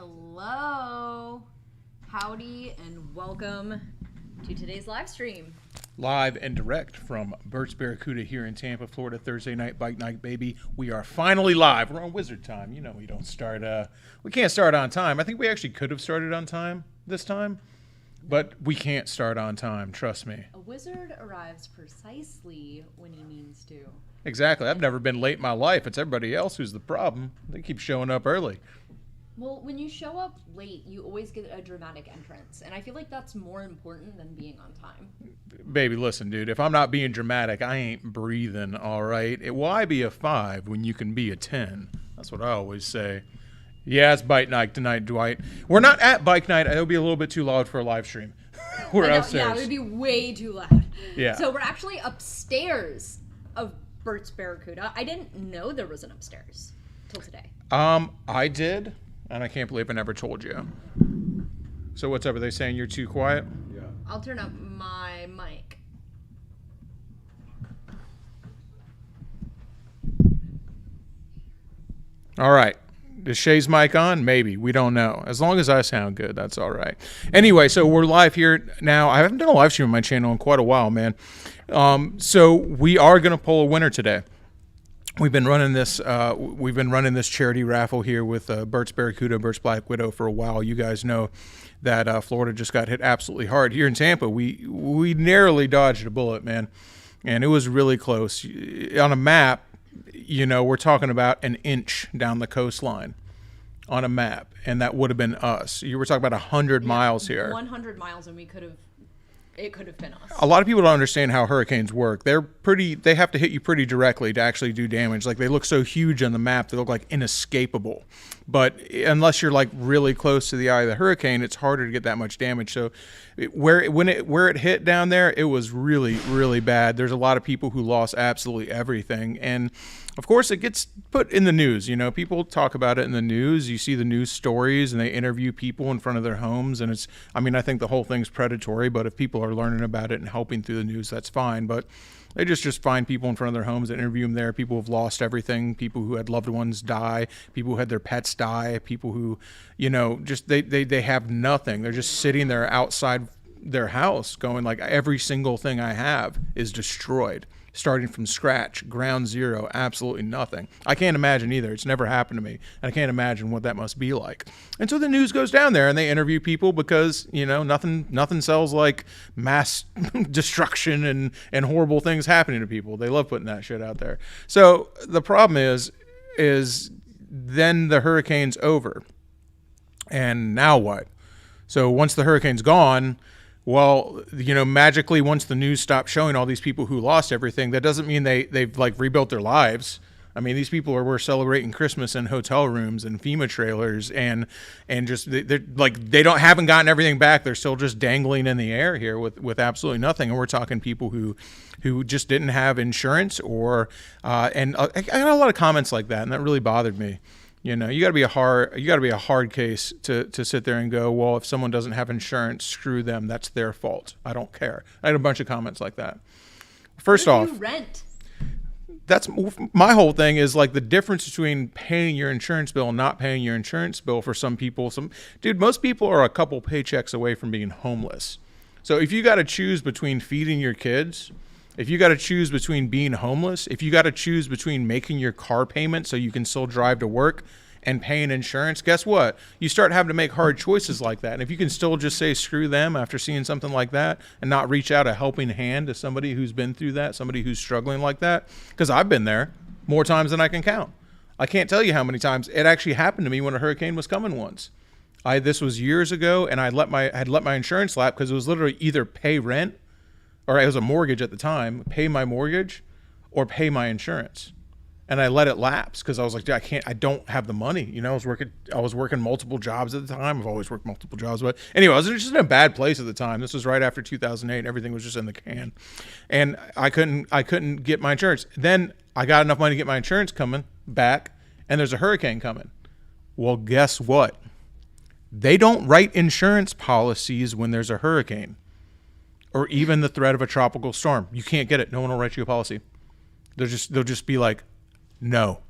Hello, howdy, and welcome to today's live stream. Live and direct from Bert's Barracuda here in Tampa, Florida. Thursday night, bike night, baby. We are finally live. We're on Wizard time. You know we don't start, we can't start on time. I think we actually could have started on time this time, but we can't start on time, trust me. A wizard arrives precisely when he means to. Exactly. I've never been late in my life. It's everybody else who's the problem. They keep showing up early. Well, when you show up late, you always get a dramatic entrance, and I feel like that's more important than being on time. Baby, listen, dude, if I'm not being dramatic, I ain't breathing, all right? Why be a 5 when you can be a 10? That's what I always say. Yeah, it's bike night tonight, Dwight. We're not at bike night. It'll be a little bit too loud for a live stream. We're upstairs. Yeah, it would be way too loud. Yeah. So we're actually upstairs of Bert's Barracuda. I didn't know there was an upstairs till today. I did. And I can't believe I never told you. So what's up? Are they saying you're too quiet? Yeah. I'll turn up my mic. All right. Is Shay's mic on? Maybe. We don't know. As long as I sound good, that's all right. Anyway, so we're live here now. I haven't done a live stream on my channel in quite a while, man. So we are going to pull a winner today. We've been running this charity raffle here with Bert's Barracuda, Bert's Black Widow for a while. You guys know that Florida just got hit absolutely hard. Here in Tampa, we narrowly dodged a bullet, man, and it was really close. On a map, you know, we're talking about an inch down the coastline on a map, and that would have been us. You were talking about 100 miles here. 100 miles, and it could have been us. A lot of people don't understand how hurricanes work. They have to hit you pretty directly to actually do damage. Like, they look so huge on the map, they look like inescapable. But unless you're like really close to the eye of the hurricane, it's harder to get that much damage. So where it hit down there, it was really, really bad. There's a lot of people who lost absolutely everything. And of course, it gets put in the news. You know, people talk about it in the news. You see the news stories, and they interview people in front of their homes. And I think the whole thing's predatory, but if people are learning about it and helping through the news, that's fine. But they just find people in front of their homes and interview them there. People who have lost everything, people who had loved ones die, people who had their pets die, people who, you know, just they have nothing. They're just sitting there outside their house going like, every single thing I have is destroyed. Starting from scratch, ground zero, absolutely nothing. I can't imagine either. It's never happened to me. And I can't imagine what that must be like. And so the news goes down there and they interview people because, you know, nothing sells like mass destruction and horrible things happening to people. They love putting that shit out there. So the problem is then the hurricane's over. And now what? So once the hurricane's gone, well, you know, magically, once the news stopped showing all these people who lost everything, that doesn't mean they've like rebuilt their lives. I mean, these people were celebrating Christmas in hotel rooms and FEMA trailers, and just they're like they haven't gotten everything back. They're still just dangling in the air here with absolutely nothing. And we're talking people who just didn't have insurance, and I got a lot of comments like that, and that really bothered me. You know, you got to be a hard case to sit there and go, well, if someone doesn't have insurance, screw them. That's their fault. I don't care. I had a bunch of comments like that. First off, you rent. That's my whole thing is like the difference between paying your insurance bill and not paying your insurance bill for some people. Most people are a couple paychecks away from being homeless. So if you got to choose between feeding your kids, if you got to choose between being homeless, if you got to choose between making your car payment so you can still drive to work and paying insurance, guess what? You start having to make hard choices like that. And if you can still just say screw them after seeing something like that and not reach out a helping hand to somebody who's been through that, somebody who's struggling like that, because I've been there more times than I can count. I can't tell you how many times it actually happened to me when a hurricane was coming once. This was years ago, and I had let my insurance lapse because it was literally either pay rent, or it was a mortgage at the time, pay my mortgage or pay my insurance. And I let it lapse because I was like, I don't have the money. You know, I was working multiple jobs at the time. I've always worked multiple jobs, but anyway, I was just in a bad place at the time. This was right after 2008. Everything was just in the can, and I couldn't get my insurance. Then I got enough money to get my insurance coming back, and there's a hurricane coming. Well, guess what? They don't write insurance policies when there's a hurricane or even the threat of a tropical storm. You can't get it. No one will write you a policy. They'll just be like, no.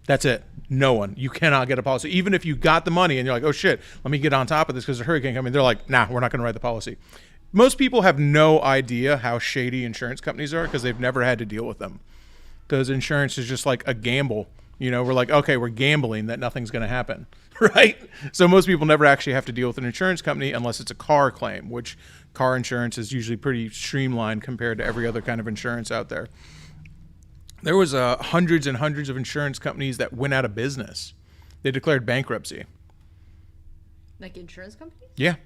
That's it. No one. You cannot get a policy. Even if you got the money and you're like, oh shit, let me get on top of this because the hurricane coming. They're like, nah, we're not going to write the policy. Most people have no idea how shady insurance companies are because they've never had to deal with them. Because insurance is just like a gamble. You know, we're like, okay, we're gambling that nothing's going to happen, right? So most people never actually have to deal with an insurance company unless it's a car claim, which car insurance is usually pretty streamlined compared to every other kind of insurance out there. There was hundreds and hundreds of insurance companies that went out of business. They declared bankruptcy. Like insurance companies? Yeah.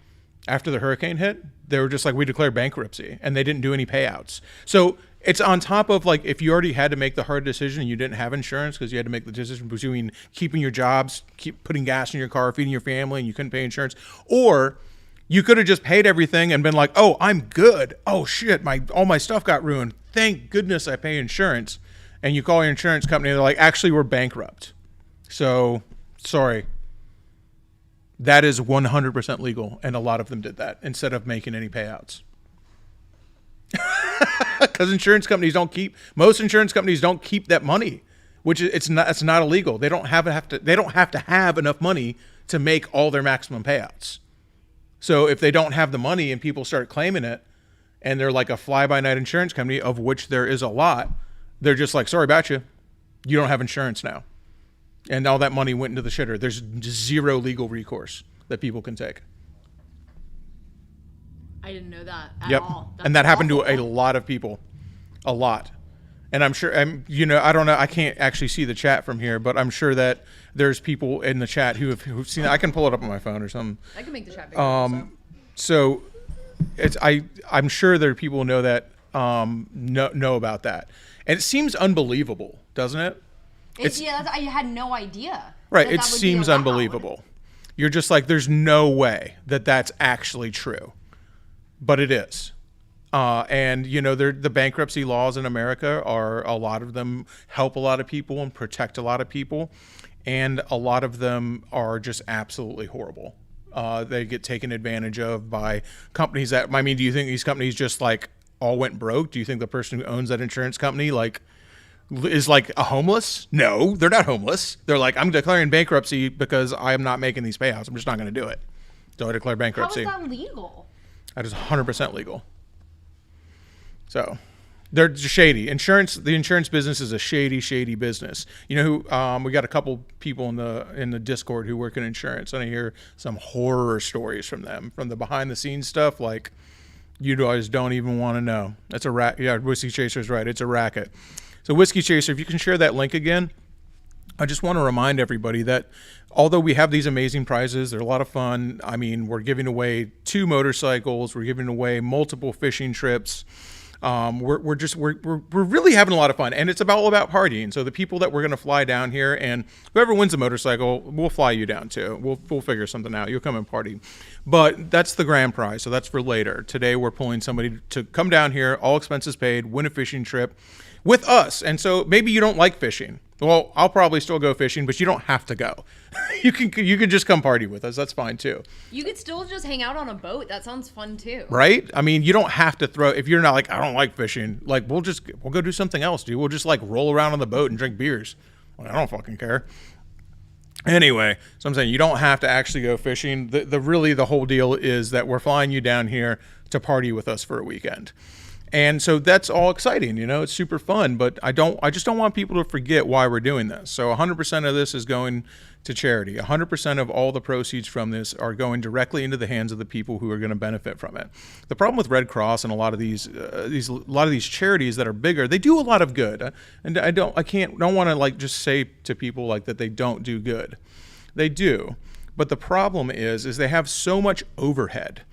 After the hurricane hit, they were just like, we declared bankruptcy, and they didn't do any payouts. So it's on top of like, if you already had to make the hard decision and you didn't have insurance because you had to make the decision between keeping your jobs, keep putting gas in your car, feeding your family, and you couldn't pay insurance, or you could have just paid everything and been like, oh, I'm good. Oh shit, all my stuff got ruined. Thank goodness I pay insurance. And you call your insurance company and they're like, actually, we're bankrupt. So sorry. That is 100% legal, and a lot of them did that instead of making any payouts. Because most insurance companies don't keep that money, which it's not illegal. They don't have to have enough money to make all their maximum payouts. So if they don't have the money and people start claiming it, and they're like a fly-by-night insurance company, of which there is a lot, they're just like, sorry about you. You don't have insurance now. And all that money went into the shitter. There's zero legal recourse that people can take. I didn't know that at all. And that happened to a lot of people. A lot. And I'm sure, I don't know, I can't actually see the chat from here, but I'm sure that there's people in the chat who've seen it. I can pull it up on my phone or something. I can make the chat bigger. So I'm sure there are people who know that, know about that. And it seems unbelievable, doesn't it? I had no idea. Right, it seems unbelievable. You're just like, there's no way that that's actually true. But it is. And, the bankruptcy laws in America a lot of them help a lot of people and protect a lot of people. And a lot of them are just absolutely horrible. They get taken advantage of by companies do you think these companies just like all went broke? Do you think the person who owns that insurance company is like a homeless? No, they're not homeless. They're like, I'm declaring bankruptcy because I am not making these payouts. I'm just not going to do it. So I declare bankruptcy. How is that legal? That is 100% legal. So they're shady. The insurance business is a shady business. We got a couple people in the Discord who work in insurance, and I hear some horror stories from them, from the behind the scenes stuff. Like, you guys don't even want to know. That's a racket. Yeah, Whiskey Chaser's right. It's a racket. So Whiskey Chaser, if you can share that link again, I just want to remind everybody that although we have these amazing prizes, they're a lot of fun. I mean, we're giving away 2 motorcycles. We're giving away multiple fishing trips. We're really having a lot of fun, and it's all about partying. So the people that we're going to fly down here, and whoever wins the motorcycle, we'll fly you down too. We'll figure something out. You'll come and party. But that's the grand prize. So that's for later. Today we're pulling somebody to come down here, all expenses paid, win a fishing trip with us. And so maybe you don't like fishing. Well, I'll probably still go fishing, but you don't have to go. You can just come party with us. That's fine too. You could still just hang out on a boat. That sounds fun too. Right? I mean, you don't have to if you're not like, I don't like fishing, like we'll go do something else, dude. We'll just like roll around on the boat and drink beers. Well, I don't fucking care. Anyway, so I'm saying you don't have to actually go fishing. The whole deal is that we're flying you down here to party with us for a weekend. And so that's all exciting, it's super fun, but I just don't want people to forget why we're doing this. So 100% of this is going to charity. 100% of all the proceeds from this are going directly into the hands of the people who are going to benefit from it. The problem with Red Cross and a lot of these charities that are bigger, they do a lot of good. And I don't want to like just say to people like that they don't do good. They do. But the problem is they have so much overhead.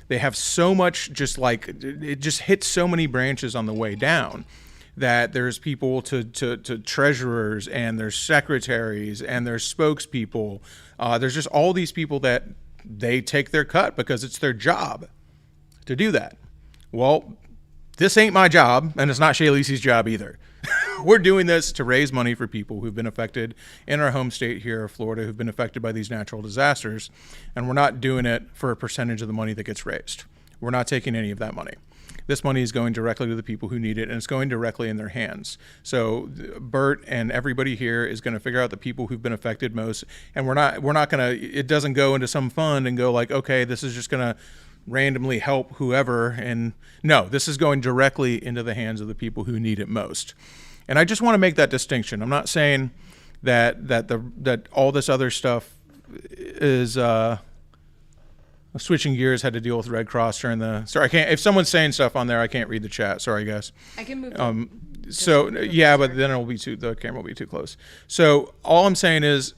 They have so much it just hits so many branches on the way down that there's people to treasurers, and there's secretaries, and there's spokespeople. There's just all these people that they take their cut because it's their job to do that. Well, this ain't my job, and it's not Shay Lisi's job either. We're doing this to raise money for people who've been affected in our home state here, Florida, who've been affected by these natural disasters. And we're not doing it for a percentage of the money that gets raised. We're not taking any of that money. This money is going directly to the people who need it, and it's going directly in their hands. So Bert and everybody here is going to figure out the people who've been affected most, and we're not going to, it doesn't go into some fund and go like, okay, this is just going to randomly help whoever. And no, this is going directly into the hands of the people who need it most. And I just want to make that distinction. I'm not saying that all this other stuff is switching gears. Had to deal with Red Cross during the. Sorry, I can't. If someone's saying stuff on there, I can't read the chat. Sorry, guys. I can move. So yeah, but then the camera will be too close. So all I'm saying is,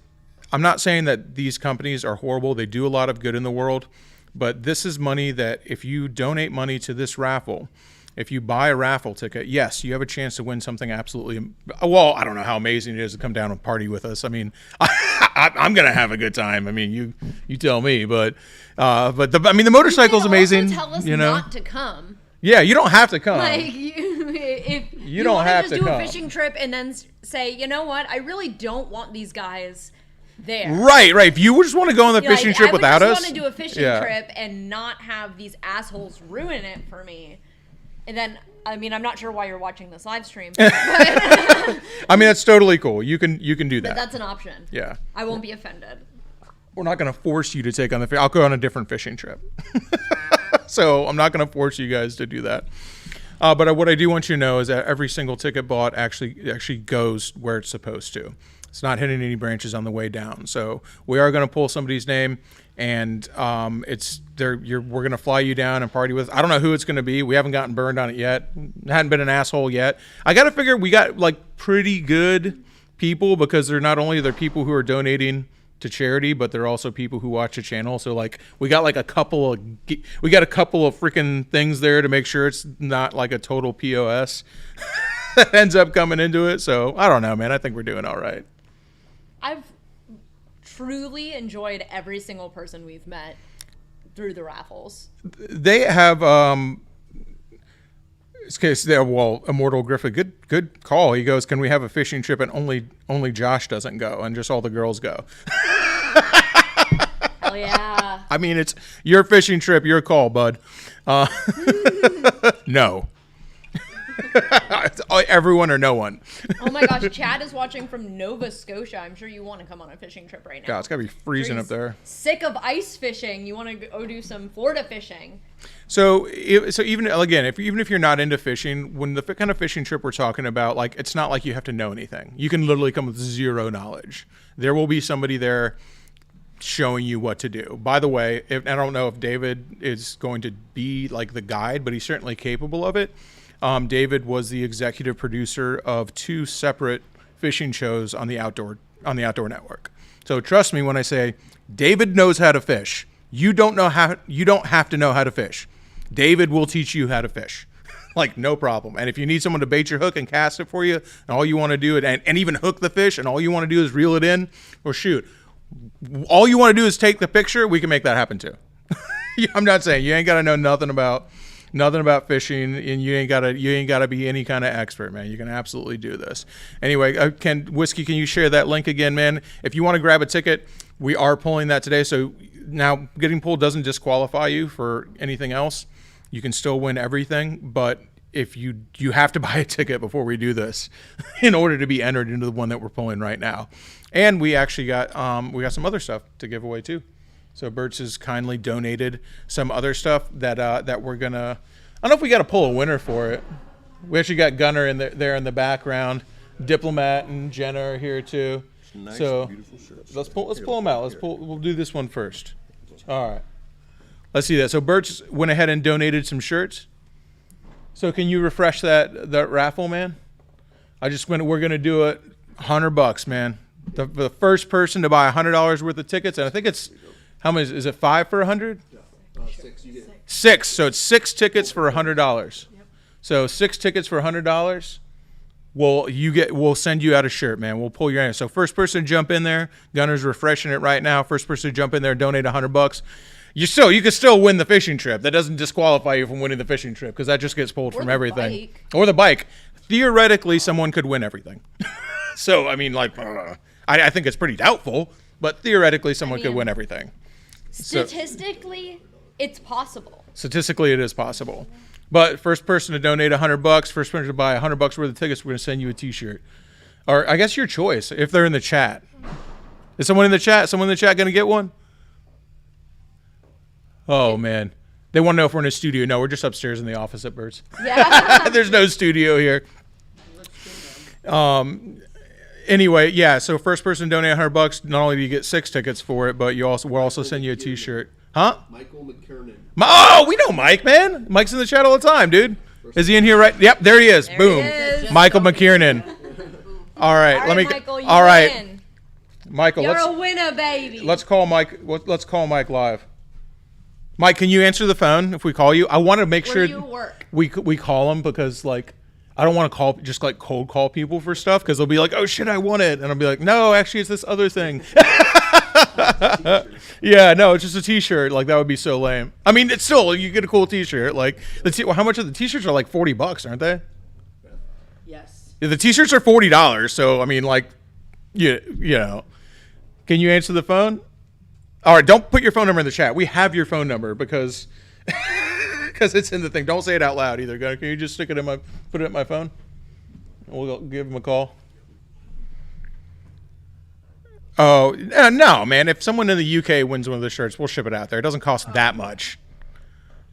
I'm not saying that these companies are horrible. They do a lot of good in the world, but this is money that if you donate money to this raffle. If you buy a raffle ticket, yes, you have a chance to win something absolutely. Well, I don't know how amazing it is to come down and party with us. I mean, I'm gonna have a good time. I mean, you tell me, but the motorcycle's amazing. You can also tell us not to come. Yeah, you don't have to come. Like if you don't have just to do come. a fishing trip and then say, you know what, I really don't want these guys there. Right. If you just want to go on the fishing trip without us, I want to do a fishing trip and not have these assholes ruin it for me. And then, I mean, I'm not sure why you're watching this live stream. But I mean, that's totally cool. You can do that. But that's an option. Yeah. I won't be offended. We're not going to force you to take on I'll go on a different fishing trip. So I'm not going to force you guys to do that. But what I do want you to know is that every single ticket bought actually goes where it's supposed to. It's not hitting any branches on the way down. So we are going to pull somebody's name, and we're going to fly you down and party with. I don't know who it's going to be. We haven't gotten burned on it yet. Hadn't been an asshole yet. I got to figure we got like pretty good people, because they're not only the people who are donating to charity, but they're also people who watch the channel. So like we got a couple of freaking things there to make sure it's not like a total POS that ends up coming into it. So I don't know, man. I think we're doing all right. I've truly enjoyed every single person we've met through the raffles. They have Immortal Griffith, good call. He goes, can we have a fishing trip and only Josh doesn't go and just all the girls go? Hell yeah. I mean, it's your fishing trip, your call, bud. No. Everyone or no one. Oh my gosh, Chad is watching from Nova Scotia. I'm sure you want to come on a fishing trip right now. God, it's gotta be freezing up there. Sick of ice fishing. You want to go do some Florida fishing. So even if you're not into fishing, when the kind of fishing trip we're talking about, like, it's not like you have to know anything. You can literally come with zero knowledge. There will be somebody there showing you what to do. By the way, I don't know if David is going to be like the guide, but he's certainly capable of it. David was the executive producer of 2 separate fishing shows on the Outdoor Network. So trust me when I say David knows how to fish. You don't have to know how to fish. David will teach you how to fish. Like, no problem. And if you need someone to bait your hook and cast it for you, and all you want to do and even hook the fish, and all you want to do is reel it in, or shoot, all you want to do is take the picture, we can make that happen too. I'm not saying you ain't got to know nothing about fishing, and you ain't gotta be any kind of expert, man. You can absolutely do this. Anyway, Whiskey, can you share that link again, man? If you want to grab a ticket, we are pulling that today. So now getting pulled doesn't disqualify you for anything else. You can still win everything, but if you have to buy a ticket before we do this in order to be entered into the one that we're pulling right now. And we actually got some other stuff to give away too. So Bert's has kindly donated some other stuff that we're gonna. I don't know if we got to pull a winner for it. We actually got Gunner there in the background. Diplomat and Jenna are here too. Nice, so beautiful shirts. let's pull them out. We'll do this one first. All right. Let's see that. So Bert's went ahead and donated some shirts. So can you refresh that raffle, man? We're gonna do it $100, man. The first person to buy $100 worth of tickets, and I think it's. How many is it? 5 for 100? Yeah, 6. You get 6. So it's 6 tickets for $100. Yep. So 6 tickets for $100. We'll send you out a shirt, man. We'll pull your hand. So first person to jump in there. Gunner's refreshing it right now. First person to jump in there, donate $100. You can still win the fishing trip. That doesn't disqualify you from winning the fishing trip, because that just gets pulled from everything. Bike. Or the bike. Theoretically, someone could win everything. So I mean, like, I think it's pretty doubtful, but theoretically, someone could win everything. Statistically, it's possible. Statistically, it is possible. But first person to donate $100, first person to buy $100 worth of tickets, we're gonna send you a T-shirt. Or I guess your choice if they're in the chat. Is someone in the chat? Someone in the chat gonna get one? Oh man, they want to know if we're in a studio. No, we're just upstairs in the office at Bert's. Yeah. There's no studio here. Anyway, yeah. So first person to donate $100. Not only do you get 6 tickets for it, but we'll also send you a T-shirt. Huh? Michael McKernan. Oh, we know Mike, man. Mike's in the chat all the time, dude. Is he in here right? Yep, there he is. There Boom. he is. Michael McKiernan. All right, let me. Michael, you all right, win. Michael. You're a winner, baby. Let's call Mike. Let's call Mike live. Mike, can you answer the phone if we call you? I want to make Where sure do you work? we call him because like I don't want to just like cold call people for stuff because they'll be like, oh shit, I want it, and I'll be like, no, actually it's this other thing. Yeah, no, it's just a T-shirt. Like that would be so lame. I mean, it's still you get a cool T-shirt. Like how much of the T-shirts are like $40, aren't they? Yes. Yeah, the T-shirts are $40. So I mean, like, you know, can you answer the phone? All right, don't put your phone number in the chat. We have your phone number because it's in the thing. Don't say it out loud either. Can you just put it in my phone? And we'll give him a call. Oh, no, man. If someone in the UK wins one of the shirts, we'll ship it out there. It doesn't cost that much.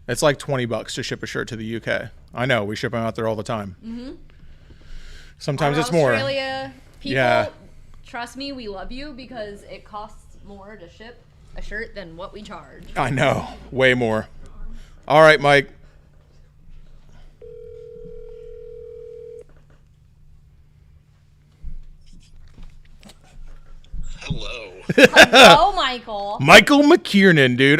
It's like $20 to ship a shirt to the UK. I know. We ship them out there all the time. Mm-hmm. Sometimes it's more. Australia people, Yeah. trust me, we love you because it costs more to ship a shirt than what we charge. I know. Way more. All right, Mike. Hello. Hello, Michael. Michael McKiernan, dude.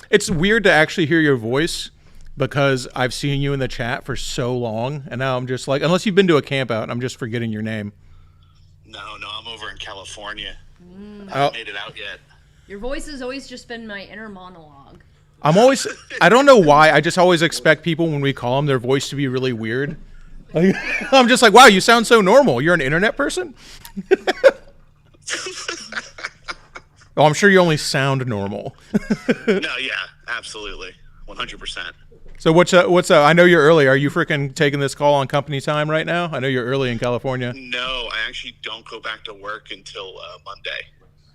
It's weird to actually hear your voice because I've seen you in the chat for so long, and now I'm just like, unless you've been to a camp out, I'm just forgetting your name. No, I'm over in California. I Oh. haven't made it out yet. Your voice has always just been my inner monologue. I don't know why, I just always expect people when we call them, their voice to be really weird. I'm just like, wow, you sound so normal. You're an internet person? Oh, I'm sure you only sound normal. No, yeah, absolutely. 100%. So what's up? I know you're early. Are you freaking taking this call on company time right now? I know you're early in California. No, I actually don't go back to work until Monday.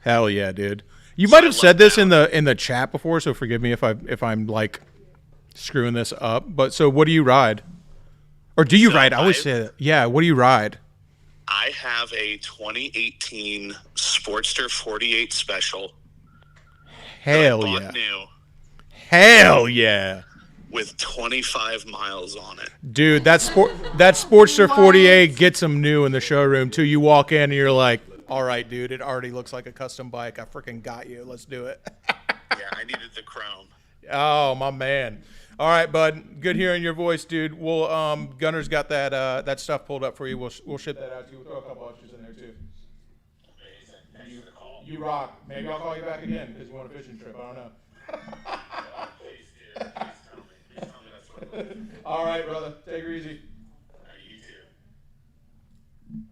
Hell yeah, dude. You might have said this in the chat before, so forgive me if I'm like screwing this up. But so what do you ride? Or do you ride? I always say that. Yeah, what do you ride? I have a 2018 Sportster 48 Special. Hell that I bought yeah. new Hell yeah. with 25 miles on it. Dude, that Sportster 48 gets them new in the showroom too. You walk in and you're like, all right, dude, it already looks like a custom bike. I freaking got you. Let's do it. Yeah, I needed the chrome. Oh, my man. All right, bud. Good hearing your voice, dude. We'll Gunner's got that stuff pulled up for you. We'll ship that out to you. We'll throw a couple extras in there too. Amazing. Thanks for the call. You rock. Maybe I'll call you back again because you want a fishing trip. I don't know. Please, dude. Please tell me. Please tell me that's what it was. All right, brother. Take her easy. You too.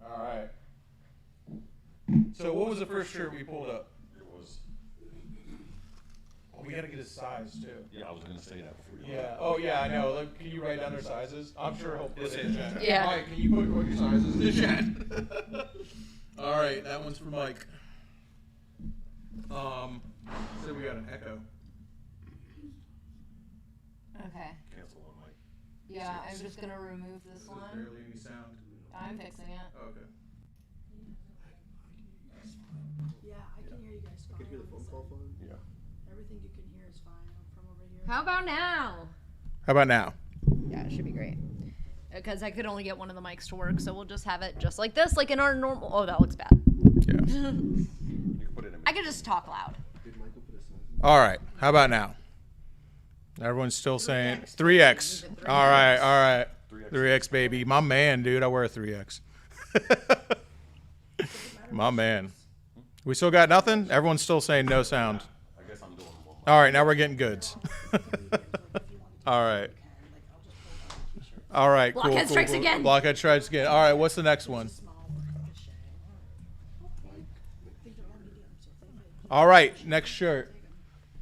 All right. So what was the first shirt we pulled up? It was. Oh, we got to get his size too. Yeah, I was gonna say that before. Yeah. Oh, yeah, I know. Look, can you write down their sizes? I'm sure he'll put it in the chat. Yeah. All right, can you put your sizes in the chat? All right, that one's for Mike. So we got an echo. Okay. Cancel on Mike. Yeah, I'm just gonna remove this one. Barely any sound. I'm fixing it. Okay. Yeah, I can hear you guys fine. Can you hear the phone call phone? Yeah. Everything you can hear is fine from over here. How about now? How about now? Yeah, it should be great. Because I could only get one of the mics to work, so we'll just have it just like this, like in our normal. Oh, that looks bad. Yeah. You can put it in. I could just talk loud. All right. How about now? Everyone's still saying 3X. All right. All right. 3X, baby. My man, dude. I wear a 3X. My man. We still got nothing? Everyone's still saying no sound. I guess I'm doing one. All right. Now we're getting goods. All right. All right. Cool. Blockhead strikes again. Blockhead strikes again. All right. What's the next one? All right. Next shirt.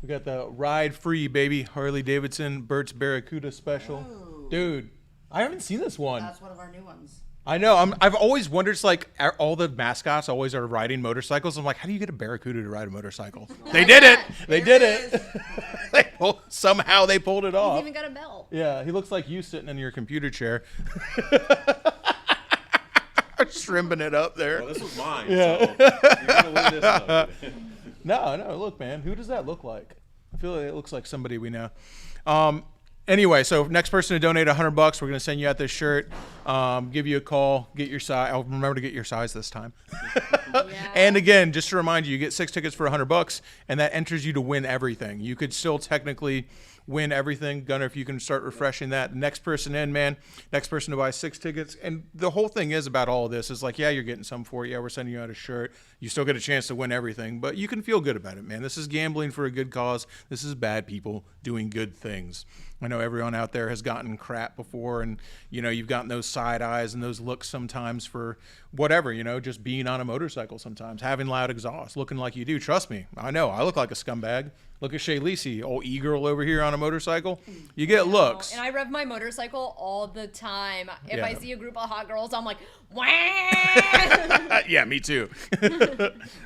We got the Ride Free, baby. Harley Davidson Burt's Barracuda special. Dude, I haven't seen this one. That's one of our new ones. I know. I've always wondered, it's like all the mascots always are riding motorcycles. I'm like, how do you get a barracuda to ride a motorcycle? They did it. They did it. Somehow they pulled it He's off. even got a belt. Yeah, he looks like you sitting in your computer chair. Shrimping it up there. Well, this was mine. Yeah. So you're gonna win this one. No, look, man. Who does that look like? I feel like it looks like somebody we know. Anyway, so next person to donate $100, we're going to send you out this shirt, give you a call, get your size. I'll remember to get your size this time. And again, just to remind you, you get 6 tickets for $100, and that enters you to win everything. You could still technically win everything. Gunner, if you can start refreshing that. Next person in, man. Next person to buy 6 tickets. And the whole thing is about all of this is like, yeah, you're getting some for it. Yeah, we're sending you out a shirt. You still get a chance to win everything, but you can feel good about it, man. This is gambling for a good cause. This is bad people doing good things. I know everyone out there has gotten crap before, and you've gotten those side eyes and those looks sometimes for whatever, just being on a motorcycle sometimes, having loud exhaust, looking like you do. Trust me, I know. I look like a scumbag. Look at Shay Lisi, old e-girl over here on a motorcycle. You get looks. And I rev my motorcycle all the time. If Yeah. I see a group of hot girls, I'm like, wah! Yeah, me too.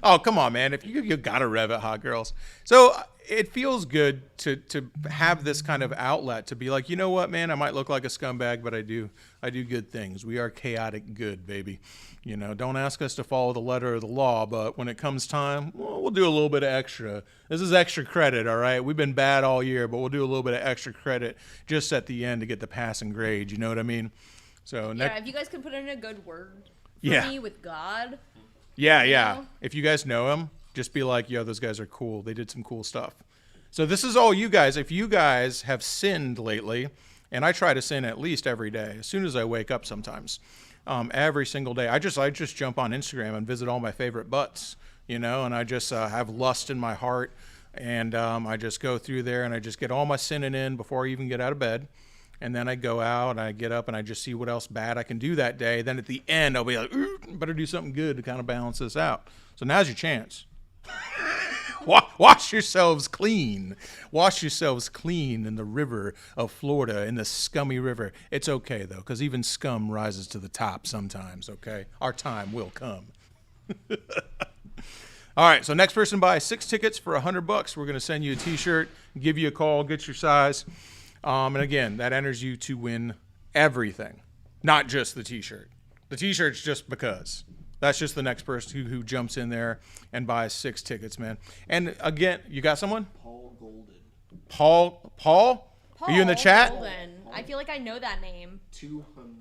Oh, come on, man. If you gotta rev at hot girls. So it feels good to have this kind of outlet to be like, you know what, man, I might look like a scumbag, but I do good things. We are chaotic good, baby. Don't ask us to follow the letter of the law, but when it comes time, well, we'll do a little bit of extra. This is extra credit, all right? We've been bad all year, but we'll do a little bit of extra credit just at the end to get the passing grade. You know what I mean? So Yeah, if you guys could put in a good word for Yeah. me with God. Yeah. know? If you guys know him, just be like, yo, those guys are cool. They did some cool stuff. So this is all you guys. If you guys have sinned lately, and I try to sin at least every day, as soon as I wake up sometimes, every single day, I just jump on Instagram and visit all my favorite butts, and I just have lust in my heart, and I just go through there and I just get all my sinning in before I even get out of bed. And then I go out and I get up and I just see what else bad I can do that day. Then at the end, I'll be like, better do something good to kind of balance this out. So now's your chance. Wash yourselves clean. Wash yourselves clean in the river of Florida, in the scummy river. It's okay, though, because even scum rises to the top sometimes, okay? Our time will come. All right, so next person buys 6 tickets for $100. We're going to send you a T-shirt, give you a call, get your size. And again, that enters you to win everything, not just the T-shirt. The T-shirt's just because. That's just the next person who jumps in there and buys 6 tickets, man. And again, you got someone? Paul Golden. Paul? Are you in the Paul chat? Golden. I feel like I know that name. 200.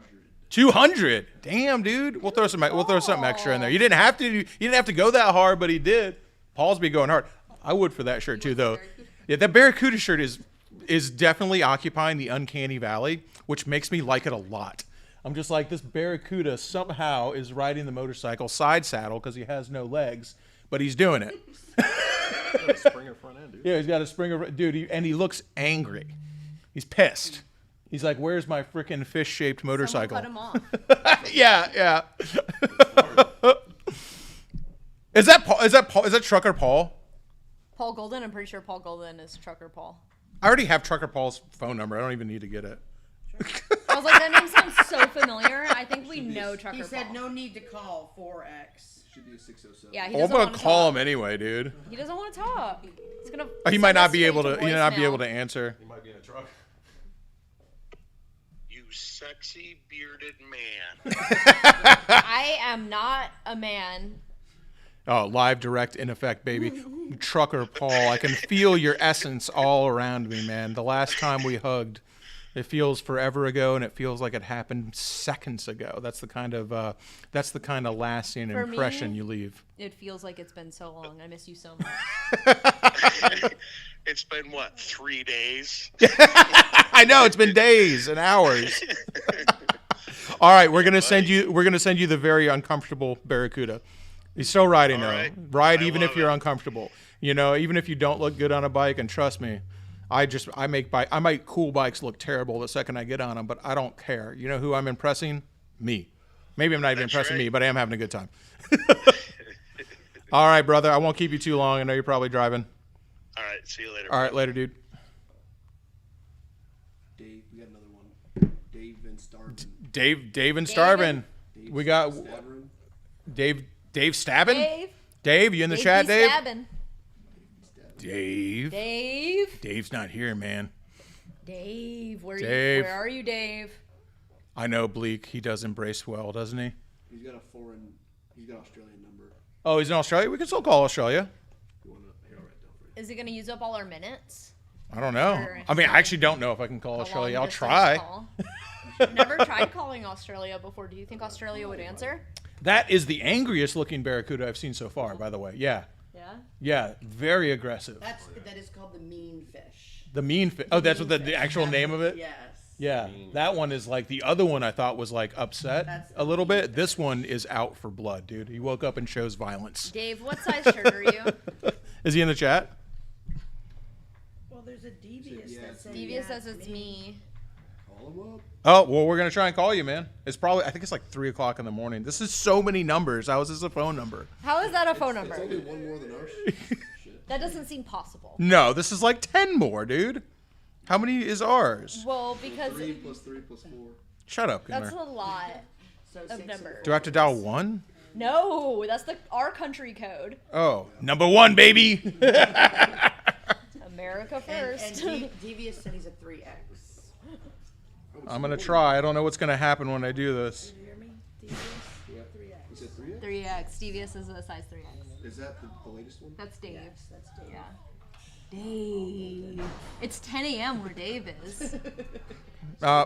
200. Damn, dude. We'll throw something extra in there. You didn't have to go that hard, but he did. Paul's be going hard. I would for that shirt too, though. Yeah, that Barracuda shirt is definitely occupying the uncanny valley, which makes me like it a lot. I'm just like, this Barracuda somehow is riding the motorcycle side saddle because he has no legs, but he's doing it. Got a Springer front end, dude. Yeah, he's got a Springer, dude, and he looks angry. He's pissed. He's like, "Where's my freaking fish-shaped motorcycle?" Someone cut him off. Yeah. Is that Paul? Is that Trucker Paul? Paul Golden. I'm pretty sure Paul Golden is Trucker Paul. I already have Trucker Paul's phone number. I don't even need to get it. I was like, that name sounds so familiar. I think we know Trucker He Paul. said no need to call 4X. Should be a 607. Yeah, he I'm doesn't gonna want to call talk. him anyway, dude. He doesn't want to talk. He's gonna. He might send not us be straight able to. He might not be voicemail. able to answer. He might be in a truck. You sexy bearded man. I am not a man. Oh, live, direct, in effect, baby. Trucker Paul, I can feel your essence all around me, man. The last time we hugged, it feels forever ago, and it feels like it happened seconds ago. That's the kind of lasting For impression me, you leave. It feels like it's been so long. I miss you so much. It's been what, 3 days? I know, it's been days and hours. All right, we're gonna send you the very uncomfortable Barracuda. He's still riding though. right. Ride I even if love you're it. uncomfortable. Even if you don't look good on a bike. And trust me, I make cool bikes look terrible the second I get on them, but I don't care. You know who I'm impressing? Me. Maybe I'm not even That's impressing me, right. but I am having a good time. All right, brother. I won't keep you too long. I know you're probably driving. All right, see you later. All right, later, dude. Dave, we got another one. Dave and Starvin. We got Stavron. Dave Stabbin. Dave, you in the Dave chat, be Dave? stabbing. Dave. Dave's not here, man. Dave, Dave. where are you, Dave? I know Bleak. He does embrace well, doesn't he? He's got Australian number. Oh, he's in Australia? We can still call Australia. You wanna, here, I'll write it down for you. Is he going to use up all our minutes? I don't know. Or- I mean, I actually don't know if I can call A Australia. I'll long-distance try. call? Never tried calling Australia before. Do you think Australia would answer? That is the angriest looking barracuda I've seen so far, by the way. Yeah. Yeah. Yeah. Very aggressive. That is called the mean fish. The mean fish. Oh, that's what the actual name of it? Yes. Yeah. That one is like, the other one I thought was like upset That's a little bit. This one is out for blood, dude. He woke up and shows violence. Dave, what size shirt are you? Is he in the chat? Well, there's a devious Yeah, that says Devious says it's me. Call him up. Oh, well, we're going to try and call you, man. It's probably, I think it's like 3 o'clock in the morning. This is so many numbers. How is this a phone number? How is that a phone It's number? only one more than ours. Shit. That doesn't seem possible. No, this is like 10 more, dude. How many is ours? Well, because 3 plus 3 plus 4. Shut up, that's Gunnar. a lot So of 6 and numbers. Do I have to dial 1? No, that's our country code. Oh, number 1, baby. America And first. devious said he's a 3X. I'm going to try. I don't know what's going to happen when I do this. You hear me? Devious, 3X. Is it 3? 3X. Devious is a size 3X. Is that the latest one? That's Dave. Yes, that's Dave. Yeah. Dave. It's 10 a.m. where Dave is.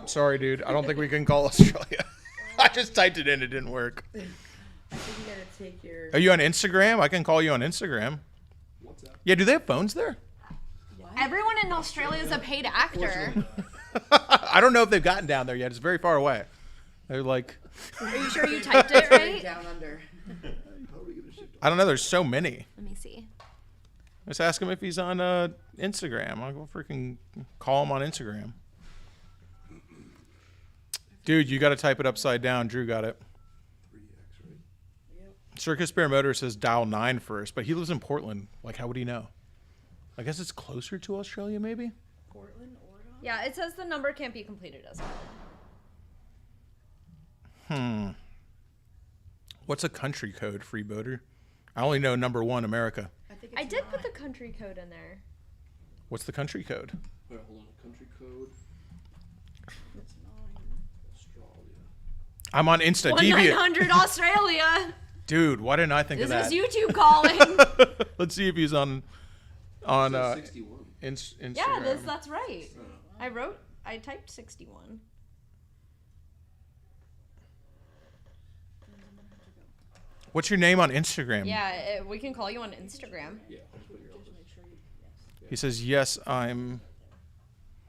Sorry, dude. I don't think we can call Australia. I just typed it in. It didn't work. I think you gotta take your. Are you on Instagram? I can call you on Instagram. What's that? Yeah, do they have phones there? Everyone in Australia is a paid actor. I don't know if they've gotten down there yet. It's very far away. They're like, Are you sure you typed it right? Down under. How do we give a shit? I don't know. There's so many. Let me see. Let's ask him if he's on Instagram. I'll go freaking call him on Instagram. Dude, you got to type it upside down. Drew got it. 3X, right? Circus Bear Motor says dial 9 first, but he lives in Portland. Like, how would he know? I guess it's closer to Australia, maybe? Portland, Oregon. Yeah, it says the number can't be completed as well. What's a country code, Freeboater? I only know number 1, America. I think I it's did put 9. the country code in there. What's the country code? Wait, hold on. Country code. It's 9. Australia. I'm on Insta. Deviant. 1-900 Australia. Dude, why didn't I think This of is that? YouTube calling. Let's see if he's on It says 61. Instagram. Yeah, that's right. I typed 61. What's your name on Instagram? Yeah, we can call you on Instagram. Yeah. Just put your Just make sure you. Yes. He says, yes, I'm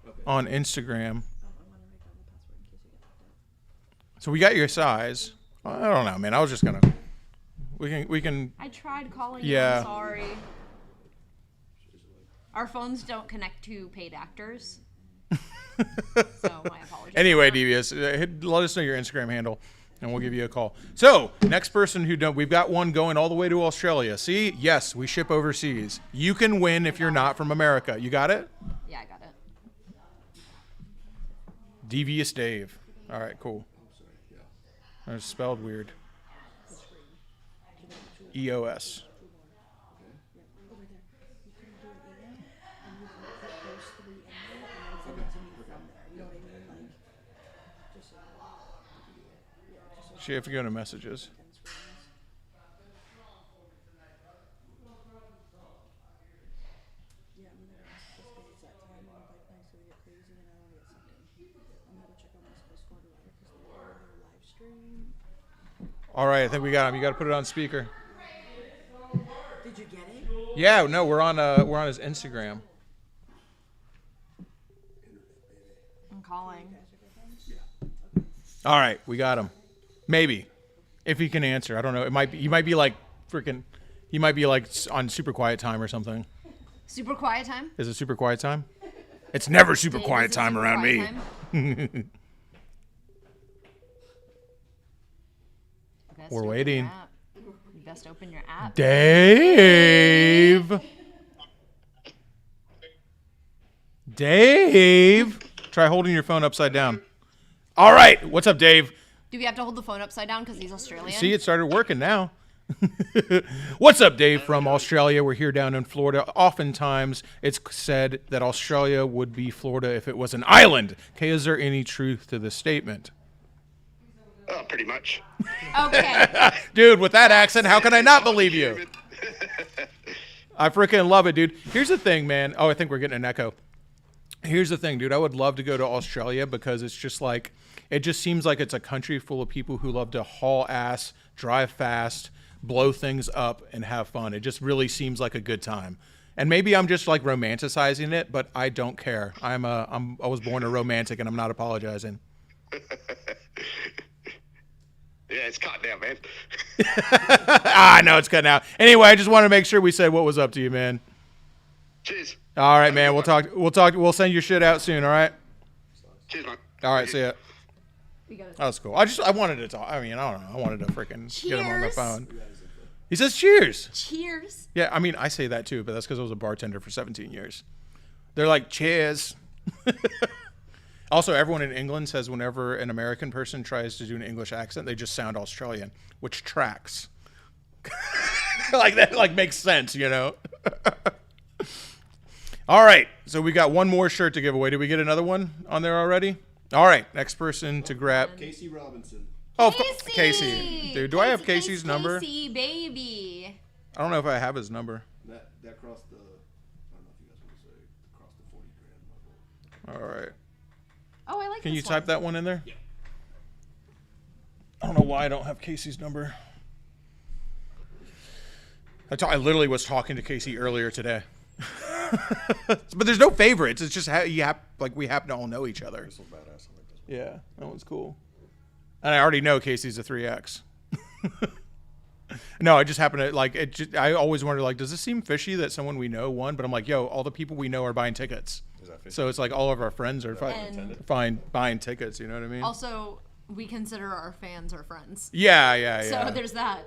Okay. on Instagram. Oh, I'm gonna make that the password in case you get locked out. So we got your size. I don't know, man. I was just going to. We can. I tried calling Yeah. you. I'm sorry. Our phones don't connect to paid actors. So my apologies. Anyway, Devious, let us know your Instagram handle, and we'll give you a call. So, next person who don't, we've got one going all the way to Australia. See, yes, we ship overseas. You can win if you're not from America. You got it? Yeah, I got it. Devious Dave. All right, cool. I'm sorry. Yeah. It's spelled weird. EOS. Over there. You can do an email and you can put those 3 in there and then send it to me from there. You know what I mean? Like, just so. Yeah, just so See if you go to messages. can screens. Yeah, I'm gonna ask this because it's that time when the pipelines gonna get crazy and I don't get something. I'm gonna check on my Space Forward router because they're doing their live stream. All right, I think we got him. You got to put it on speaker. Did you get it? Yeah, no, we're on his Instagram. I'm calling. All right, we got him. Maybe, if he can answer. I don't know. It might be. He might be like freaking. He might be like on super quiet time or something. Super quiet time. Is it super quiet time? It's never super Dave, quiet is it time super around quiet me. time? You best We're open waiting. your app. You best open your app. Dave. Dave. Try holding your phone upside down. All right. What's up, Dave? Do we have to hold the phone upside down because he's Australian? See, it started working now. What's up, Dave from Australia? We're here down in Florida. Oftentimes, it's said that Australia would be Florida if it was an island. Okay, is there any truth to this statement? Oh, pretty much. Okay. Dude, with that accent, how can I not believe you? I freaking love it, dude. Here's the thing, man. Oh, I think we're getting an echo. Here's the thing, dude. I would love to go to Australia because it's just like, it just seems like it's a country full of people who love to haul ass, drive fast, blow things up, and have fun. It just really seems like a good time. And maybe I'm just like romanticizing it, but I don't care. I was born a romantic, and I'm not apologizing. Yeah, it's caught down, man. I know it's cutting out. Anyway, I just want to make sure we said what was up to you, man. Cheers. All right, man. We'll talk. We'll send your shit out soon. All right. Cheers, man. All right. See ya. We gotta That was cool. I wanted to talk. I mean, I don't know. I wanted to freaking get him on the Cheers. phone. He says cheers. Cheers. Yeah, I mean, I say that too, but that's because I was a bartender for 17 years. They're like, cheers. Also, everyone in England says whenever an American person tries to do an English accent, they just sound Australian, which tracks. Like that, like makes sense, you know? All right, so we got one more shirt to give away. Did we get another one on there already? All right, next person to grab. Casey Robinson. Oh, Casey. Dude, do I have Casey's number? Casey, baby. I don't know if I have his number. That crossed the. I don't know if you guys want to say crossed the 40 grand level. All right. Oh, I like Can this you type one. that one in there? Yeah. I don't know why I don't have Casey's number. I literally was talking to Casey earlier today. But there's no favorites. It's just how we happen to all know each other. This one's badass. I like this one. Yeah, that one's cool. And I already know Casey's a 3X. No, I just happen to like it. I always wonder, like, does this seem fishy that someone we know won? But I'm like, yo, all the people we know are buying tickets. Is that fishy? So it's like all of our friends are And- buying tickets. You know what I mean? Also, we consider our fans our friends. Yeah. So there's that.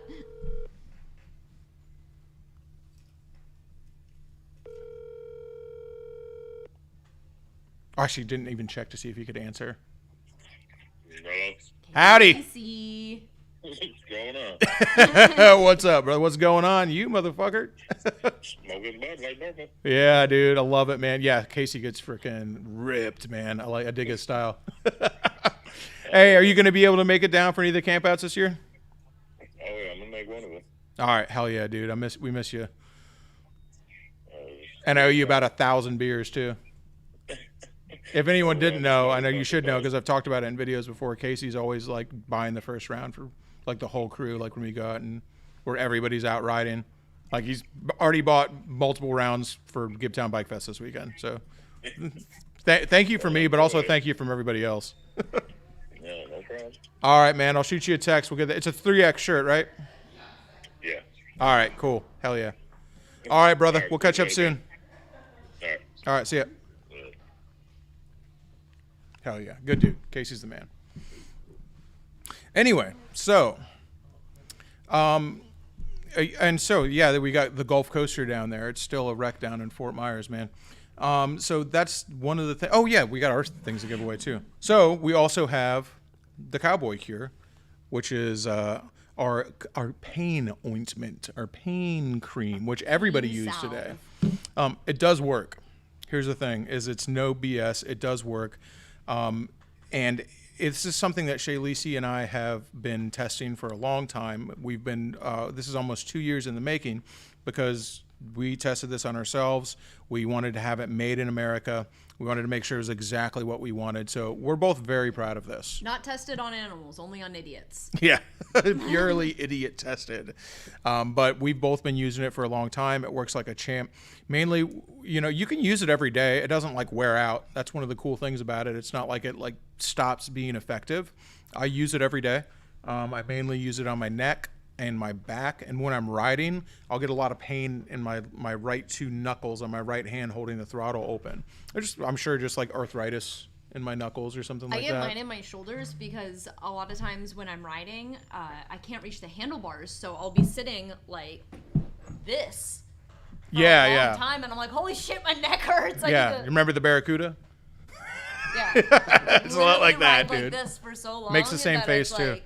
Actually, didn't even check to see if he could answer. Hello. Howdy. Casey. What's going on? What's up, brother? What's going on, you motherfucker? Smoking bud like normal. Yeah, dude, I love it, man. Yeah, Casey gets freaking ripped, man. I dig his style. Hey, are you going to be able to make it down for any of the campouts this year? Oh yeah, I'm gonna make one of them. All right, hell yeah, dude. We miss you. And I owe you about 1,000 beers too. If anyone didn't know, I know you should know because I've talked about it in videos before. Casey's always like buying the first round for like the whole crew, like when we go out and where everybody's out riding. Like he's already bought multiple rounds for Gibtown Bike Fest this weekend. So thank you for me, but also thank you from everybody else. Yeah, no problem. All right, man. I'll shoot you a text. We'll get that. It's a 3X shirt, right? Yeah. All right, cool. Hell yeah. All right, brother. We'll catch up soon. All right. All right, see ya. Hell yeah. Good dude. Casey's the man. Anyway, so, and so, yeah, we got the Gulf Coaster down there. It's still a wreck down in Fort Myers, man. So that's one of the things. Oh, yeah, we got our things to give away, too. So we also have the Cowboy Cure, which is our pain ointment, our pain cream, which everybody Pain used salve. today. It does work. Here's the thing, is it's no BS. It does work. And it's just something that Shay Lisi and I have been testing for a long time. We've been, this is almost 2 years in the making because we tested this on ourselves. We wanted to have it made in America. We wanted to make sure it was exactly what we wanted. So we're both very proud of this. Not tested on animals, only on idiots. Yeah, purely idiot tested. But we've both been using it for a long time. It works like a champ. Mainly, you know, you can use it every day. It doesn't like wear out. That's one of the cool things about it. It's not like it like stops being effective. I use it every day. I mainly use it on my neck and my back, and when I'm riding, I'll get a lot of pain in my right two knuckles on my right hand holding the throttle open. I'm sure just like arthritis in my knuckles or something I like get that. mine in my shoulders because a lot of times when I'm riding, I can't reach the handlebars, so I'll be sitting like this for a long time, and I'm like, holy shit, my neck hurts. I Yeah, need you to- remember the Barracuda? Yeah. It's a lot like that, ride dude. Like this for so long Makes the same that face, it's too. like,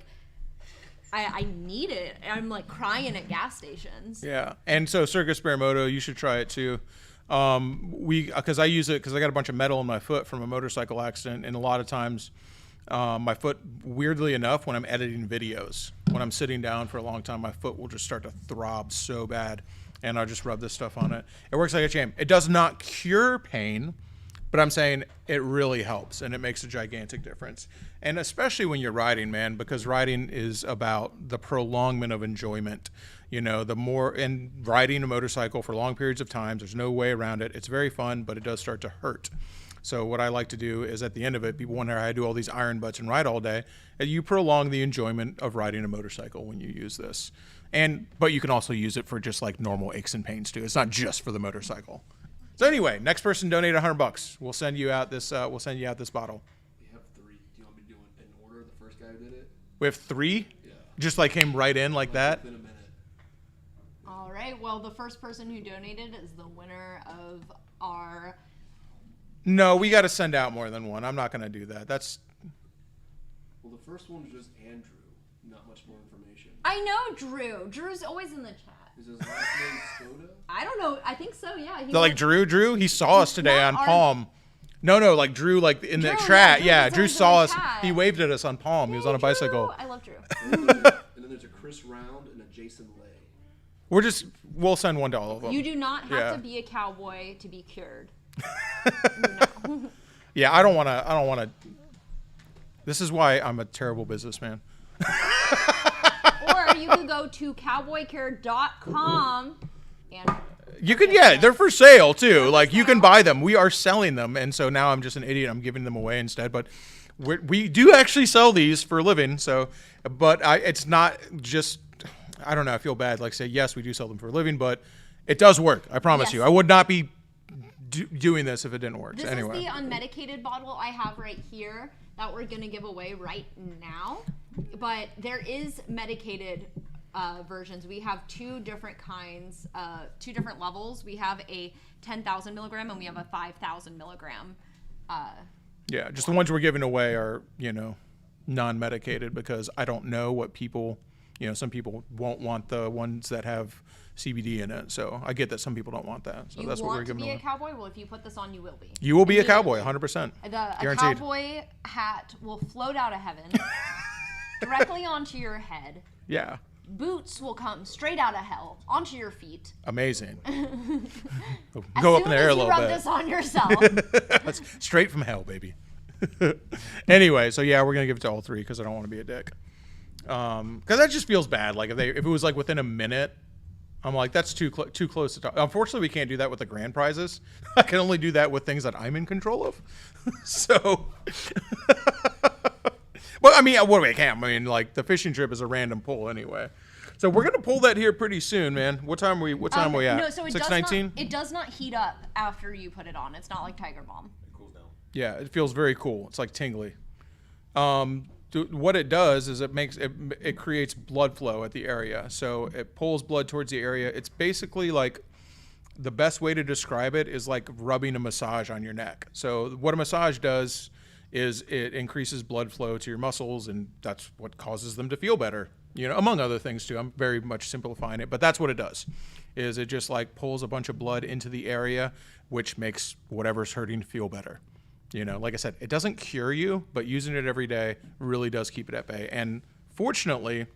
I need it. I'm like crying at gas stations. Yeah, and so Circus Sparamoto, you should try it too. Because I use it because I got a bunch of metal in my foot from a motorcycle accident, and a lot of times my foot, weirdly enough, when I'm editing videos, when I'm sitting down for a long time, my foot will just start to throb so bad, and I'll just rub this stuff on it. It works like a champ. It does not cure pain, but I'm saying it really helps, and it makes a gigantic difference. And especially when you're riding, man, because riding is about the prolongment of enjoyment. You know, and riding a motorcycle for long periods of time, there's no way around it. It's very fun, but it does start to hurt. So what I like to do is at the end of it, people wonder how I do all these iron butts and ride all day. You prolong the enjoyment of riding a motorcycle when you use this. But you can also use it for just like normal aches and pains too. It's not just for the motorcycle. So anyway, next person donate $100. We'll send you out this. We'll send you out this bottle. We have 3. Do you want me to do it in order? The first guy who did it? We have 3. Yeah. Just like came right in like that. Within a minute. All right. Well, the first person who donated is the winner of our. No, we got to send out more than one. I'm not going to do that. That's. Well, the first one was just Andrew. Not much more information. I know Drew. Drew's always in the chat. Is his last name Skoda? I don't know. I think so. Yeah. He Like Drew, he saw us today on not our- Palm. No, like Drew, like in the Drew, chat. yeah, Yeah, Drew Drew was saw in us. the chat. He waved at us on Palm. He was on a bicycle. I love Drew. And then there's a Chris Round and a Jason Lay. We'll send one to all of them. You do not have Yeah. to be a cowboy to be cured. Yeah, I don't want to. This is why I'm a terrible businessman. Or you can go to cowboycare.com and You can, yeah, they're for sale too. Like you can buy them. We are selling them, and so now I'm just an idiot. I'm giving them away instead. But we do actually sell these for a living. So, but it's not just. I don't know. I feel bad. Like say yes, we do sell them for a living, but it does work. I promise Yes. you. I would not be doing this if it didn't work. this Anyway. is the unmedicated bottle I have right here that we're going to give away right now. But there is medicated versions. We have 2 different kinds, 2 different levels. We have a 10,000 milligram and we have a 5,000 milligram. Yeah, just the ones we're giving away are, non-medicated because I don't know what people, some people won't want the ones that have CBD in it. So I get that some people don't want that. So that's what we're giving away. You want to be a cowboy? Well, if you put this on, you will be. You will be a cowboy, 100%. A Guaranteed. cowboy hat will float out of heaven directly onto your head. Yeah. Boots will come straight out of hell onto your feet. Amazing. As Go up soon in the air as a you little rub bit. this on yourself. That's straight from hell, baby. Anyway, so yeah, we're gonna give it to all 3 because I don't want to be a dick. Because that just feels bad. Like if it was like within a minute, I'm like that's too close to talk. Unfortunately, we can't do that with the grand prizes. I can only do that with things that I'm in control of. So, well, I mean, what do we can? I mean, like the fishing trip is a random pull anyway. So we're gonna pull that here pretty soon, man. What time are we? What time are we at? No, so it 6:19. It does not heat up after you put it on. It's not like Tiger Balm. It cools down. Yeah, it feels very cool. It's like tingly. What it does is it creates blood flow at the area. So it pulls blood towards the area. It's basically like the best way to describe it is like rubbing a massage on your neck. So what a massage does is it increases blood flow to your muscles, and that's what causes them to feel better. Among other things too. I'm very much simplifying it, but that's what it does. Is it just like pulls a bunch of blood into the area, which makes whatever's hurting feel better. Like I said, it doesn't cure you, but using it every day really does keep it at bay. And fortunately,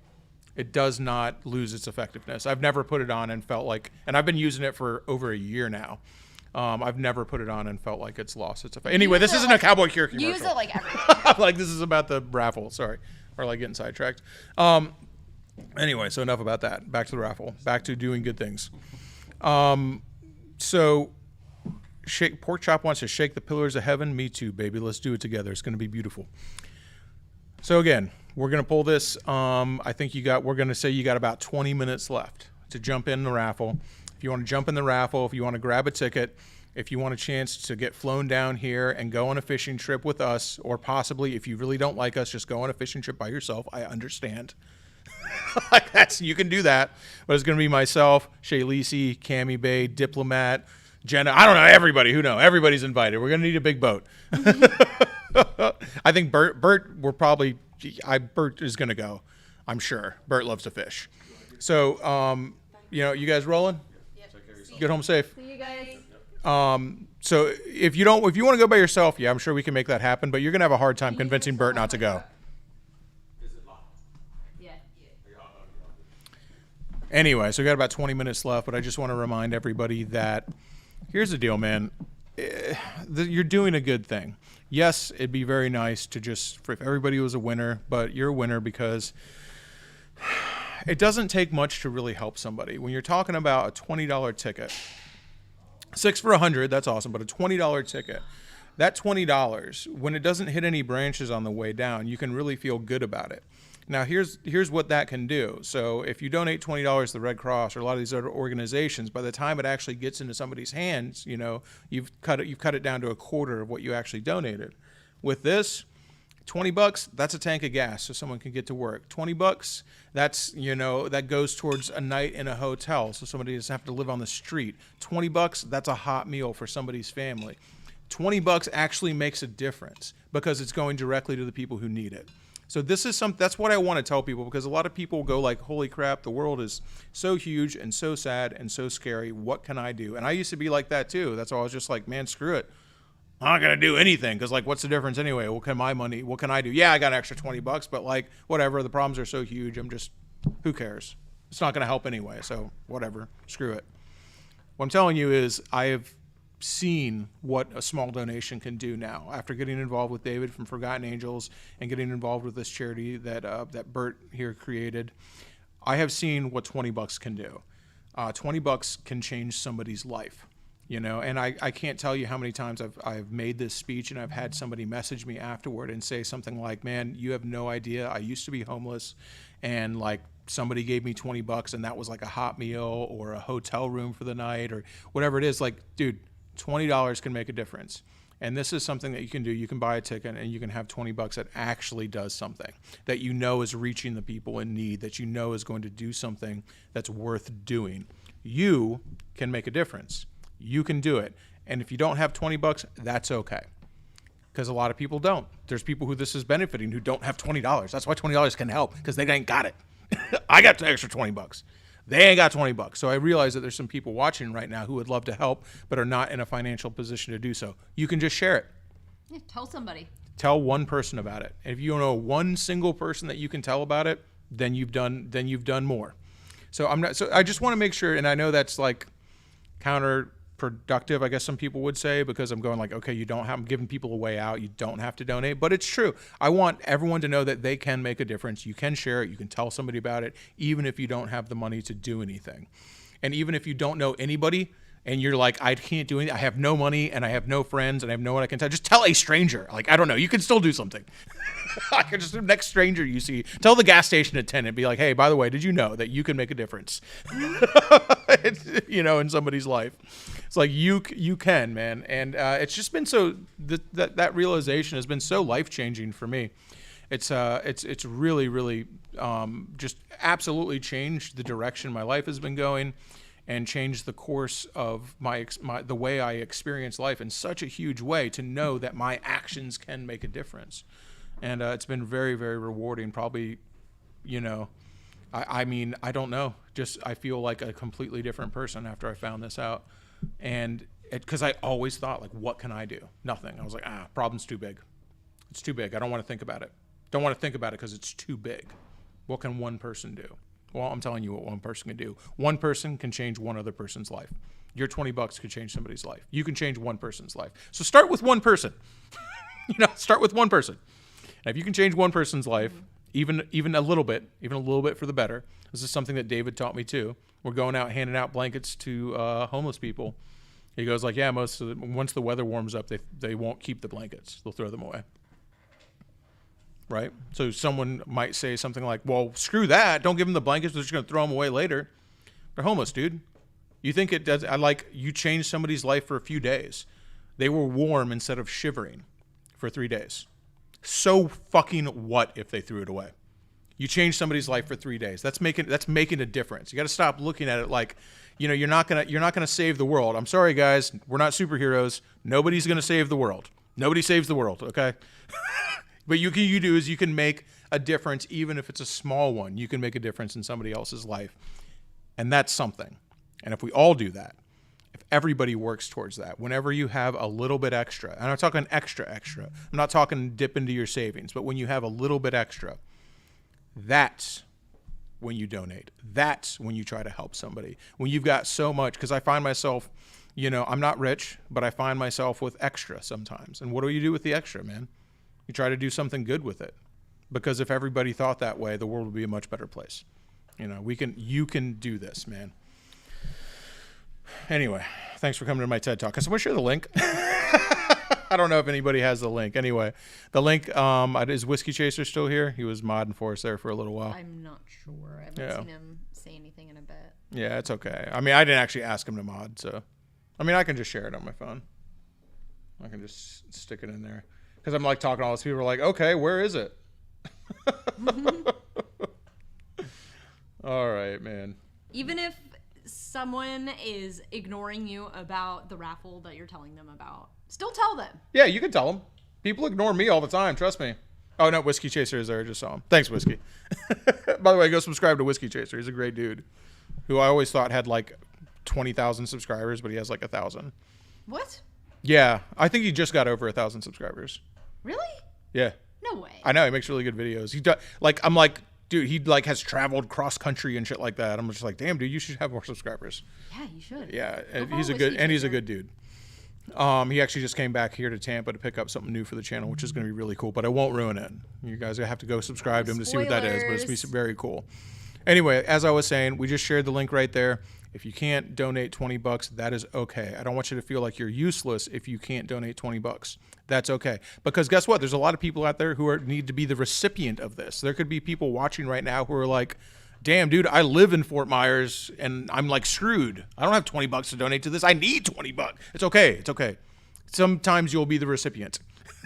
it does not lose its effectiveness. I've never put it on and felt like, and I've been using it for over a year now. I've never put it on and felt like it's lost its effect. Anyway, this isn't a cowboy cure commercial. Use it like everything. Like this is about the raffle. Sorry, or like getting sidetracked. Anyway, so enough about that. Back to the raffle. Back to doing good things. So. Pork Chop wants to shake the pillars of heaven. Me too, baby. Let's do it together. It's going to be beautiful. So again, we're going to pull this. I think we're going to say you got about 20 minutes left to jump in the raffle. If you want to jump in the raffle, if you want to grab a ticket, if you want a chance to get flown down here and go on a fishing trip with us, or possibly if you really don't like us, just go on a fishing trip by yourself. I understand. You can do that. But it's going to be myself, Shay Lisi, Cammie Bay, Diplomat, Jenna, I don't know, everybody. Who knows? Everybody's invited. We're going to need a big boat. I think Bert Bert is gonna go. I'm sure. Bert loves to fish. So, you guys rolling? Get home safe. See you guys. So if you want to go by yourself, yeah, I'm sure we can make that happen. But you're gonna have a hard time convincing Bert not to go. Yeah. Anyway, so we got about 20 minutes left, but I just want to remind everybody that here's the deal, man. You're doing a good thing. Yes, it'd be very nice to if everybody was a winner, but you're a winner because it doesn't take much to really help somebody. When you're talking about a $20 ticket, 6 for $100, that's awesome, but a $20 ticket, that $20, when it doesn't hit any branches on the way down, you can really feel good about it. Now, here's what that can do. So if you donate $20 to the Red Cross or a lot of these other organizations, by the time it actually gets into somebody's hands, you've cut it down to a quarter of what you actually donated. With this, $20, that's a tank of gas so someone can get to work. $20, that's, that goes towards a night in a hotel so somebody doesn't have to live on the street. $20, that's a hot meal for somebody's family. $20 actually makes a difference because it's going directly to the people who need it. So that's what I want to tell people, because a lot of people go like, holy crap, the world is so huge and so sad and so scary. What can I do? And I used to be like that too. That's why I was just like, man, screw it. I'm not going to do anything because, like, what's the difference anyway? What can I do? Yeah, I got an extra $20, but, like, whatever. The problems are so huge. Who cares? It's not going to help anyway, so whatever. Screw it. What I'm telling you is I have seen what a small donation can do now after getting involved with David from Forgotten Angels and getting involved with this charity that Bert here created. I have seen what $20 can do. $20 can change somebody's life. And I can't tell you how many times I've made this speech and I've had somebody message me afterward and say something like, man, you have no idea. I used to be homeless and like somebody gave me $20 and that was like a hot meal or a hotel room for the night or whatever it is. Like, dude, $20 can make a difference. And this is something that you can do. You can buy a ticket and you can have $20 that actually does something that is reaching the people in need, that is going to do something that's worth doing. You can make a difference. You can do it. And if you don't have $20, that's okay. Because a lot of people don't. There's people who this is benefiting who don't have $20. That's why $20 can help, because they ain't got it. I got the extra $20. They ain't got $20. So I realize that there's some people watching right now who would love to help, but are not in a financial position to do so. You can just share it. Yeah, tell somebody. Tell one person about it. And if you know one single person that you can tell about it, then you've done more. So I just want to make sure, and I know that's like counterproductive, I guess some people would say, because I'm going like, okay, I'm giving people a way out. You don't have to donate, but it's true. I want everyone to know that they can make a difference. You can share it. You can tell somebody about it, even if you don't have the money to do anything. And even if you don't know anybody and you're like, I can't do anything. I have no money and I have no friends and I have no one I can tell. Just tell a stranger. Like, I don't know. You can still do something. I can just, the next stranger you see, tell the gas station attendant, be like, hey, by the way, did you know that you can make a difference? In somebody's life. It's like you can, man. And it's just been so, that realization has been so life-changing for me. It's really, really just absolutely changed the direction my life has been going and changed the course of the way I experience life in such a huge way, to know that my actions can make a difference. And it's been very, very rewarding. Probably, I mean, I don't know. Just I feel like a completely different person after I found this out. And because I always thought, like, what can I do? Nothing. I was like, problem's too big. It's too big. I don't want to think about it. Don't want to think about it because it's too big. What can one person do? Well, I'm telling you what one person can do. One person can change one other person's life. Your $20 could change somebody's life. You can change one person's life. So start with one person. Start with one person. And if you can change one person's life, even a little bit for the better. This is something that David taught me too. We're going out handing out blankets to homeless people. He goes like, yeah, once the weather warms up, they won't keep the blankets. They'll throw them away. Right? So someone might say something like, well, screw that. Don't give them the blankets. They're just going to throw them away later. They're homeless, dude. You think it does? You changed somebody's life for a few days. They were warm instead of shivering for 3 days. So fucking what if they threw it away? You changed somebody's life for 3 days. That's making a difference. You got to stop looking at it like, you're not gonna save the world. I'm sorry, guys. We're not superheroes. Nobody's gonna save the world. Nobody saves the world, okay? But you can make a difference, even if it's a small one. You can make a difference in somebody else's life. And that's something. And if we all do that, if everybody works towards that, whenever you have a little bit extra, and I'm talking extra, I'm not talking dip into your savings, but when you have a little bit extra, that's when you donate. That's when you try to help somebody. When you've got so much, because I find myself, I'm not rich, but I find myself with extra sometimes. And what do you do with the extra, man? You try to do something good with it. Because if everybody thought that way, the world would be a much better place. You can do this, man. Anyway, thanks for coming to my TED Talk. Can someone share the link? I don't know if anybody has the link. Anyway, the link, is Whiskey Chaser still here? He was modding for us there for a little while. I'm not sure. I haven't seen him say anything in a bit. Yeah, it's okay. I mean, I didn't actually ask him to mod, so. I mean, I can just share it on my phone. I can just stick it in there. Because I'm like talking to all these people are like, okay, where is it? All right, man. Even if someone is ignoring you about the raffle that you're telling them about, still tell them. Yeah, you can tell them. People ignore me all the time, trust me. Oh, no, Whiskey Chaser is there. I just saw him. Thanks, Whiskey. By the way, go subscribe to Whiskey Chaser. He's a great dude who I always thought had like 20,000 subscribers, but he has like 1,000. What? Yeah, I think he just got over 1,000 subscribers. Really? Yeah. No way. I know, he makes really good videos. I'm like, dude, he like has traveled cross country and shit like that. I'm just like, damn, dude, you should have more subscribers. Yeah, you should. Yeah, Go he's a follow good, Whiskey and he's a Chaser. good dude. He actually just came back here to Tampa to pick up something new for the channel, which is going to be really cool, but I won't ruin it. You guys have to go subscribe to him to see what that is, but it's going to be very cool. Anyway, as I was saying, we just shared the link right there. If you can't donate $20, that is okay. I don't want you to feel like you're useless if you can't donate $20. That's okay. Because guess what? There's a lot of people out there who need to be the recipient of this. There could be people watching right now who are like, damn, dude, I live in Fort Myers and I'm like screwed. I don't have $20 to donate to this. I need $20. It's okay. It's okay. Sometimes you'll be the recipient.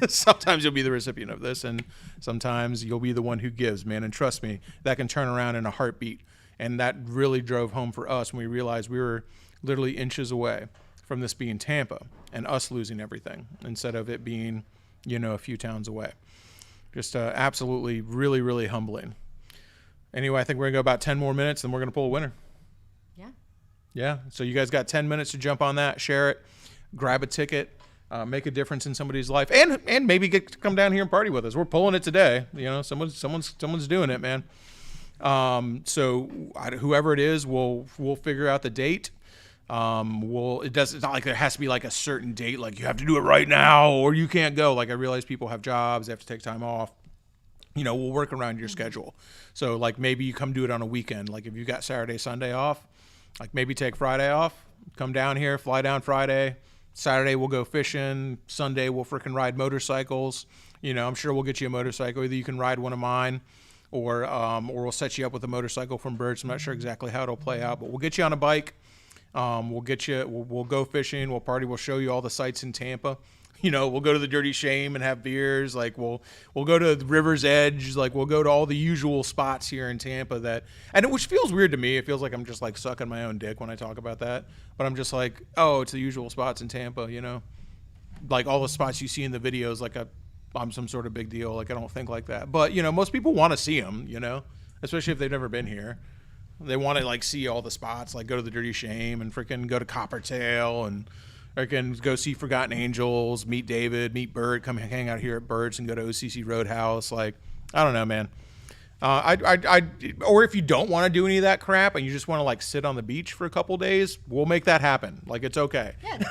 Sometimes you'll be the recipient of this, and sometimes you'll be the one who gives, man. And trust me, that can turn around in a heartbeat. And that really drove home for us when we realized we were literally inches away from this being Tampa and us losing everything instead of it being, a few towns away. Just absolutely really, really humbling. Anyway, I think we're going to go about 10 more minutes, and we're going to pull a winner. Yeah. Yeah. So you guys got 10 minutes to jump on that, share it, grab a ticket, make a difference in somebody's life, and maybe get to come down here and party with us. We're pulling it today. Someone's doing it, man. So whoever it is, we'll figure out the date. It's not like there has to be like a certain date, like you have to do it right now or you can't go. Like I realize people have jobs, they have to take time off. We'll work around your schedule. So like maybe you come do it on a weekend. Like if you got Saturday, Sunday off, like maybe take Friday off, come down here, fly down Friday. Saturday we'll go fishing. Sunday we'll freaking ride motorcycles. I'm sure we'll get you a motorcycle. Either you can ride one of mine or we'll set you up with a motorcycle from Birds. I'm not sure exactly how it'll play out, but we'll get you on a bike. We'll go fishing. We'll party. We'll show you all the sights in Tampa. We'll go to the Dirty Shame and have beers. Like we'll go to the River's Edge. Like we'll go to all the usual spots here in Tampa which feels weird to me. It feels like I'm just like sucking my own dick when I talk about that. But I'm just like, oh, it's the usual spots in Tampa, like all the spots you see in the videos, like I'm some sort of big deal. Like I don't think like that. But, most people want to see them, especially if they've never been here. They want to like see all the spots, like go to the Dirty Shame and freaking go to Coppertail and freaking go see Forgotten Angels, meet David, meet Bert, come hang out here at Bert's and go to OCC Roadhouse. Like, I don't know, man. Or if you don't want to do any of that crap and you just want to like sit on the beach for a couple days, we'll make that happen. Like, it's okay. Yeah.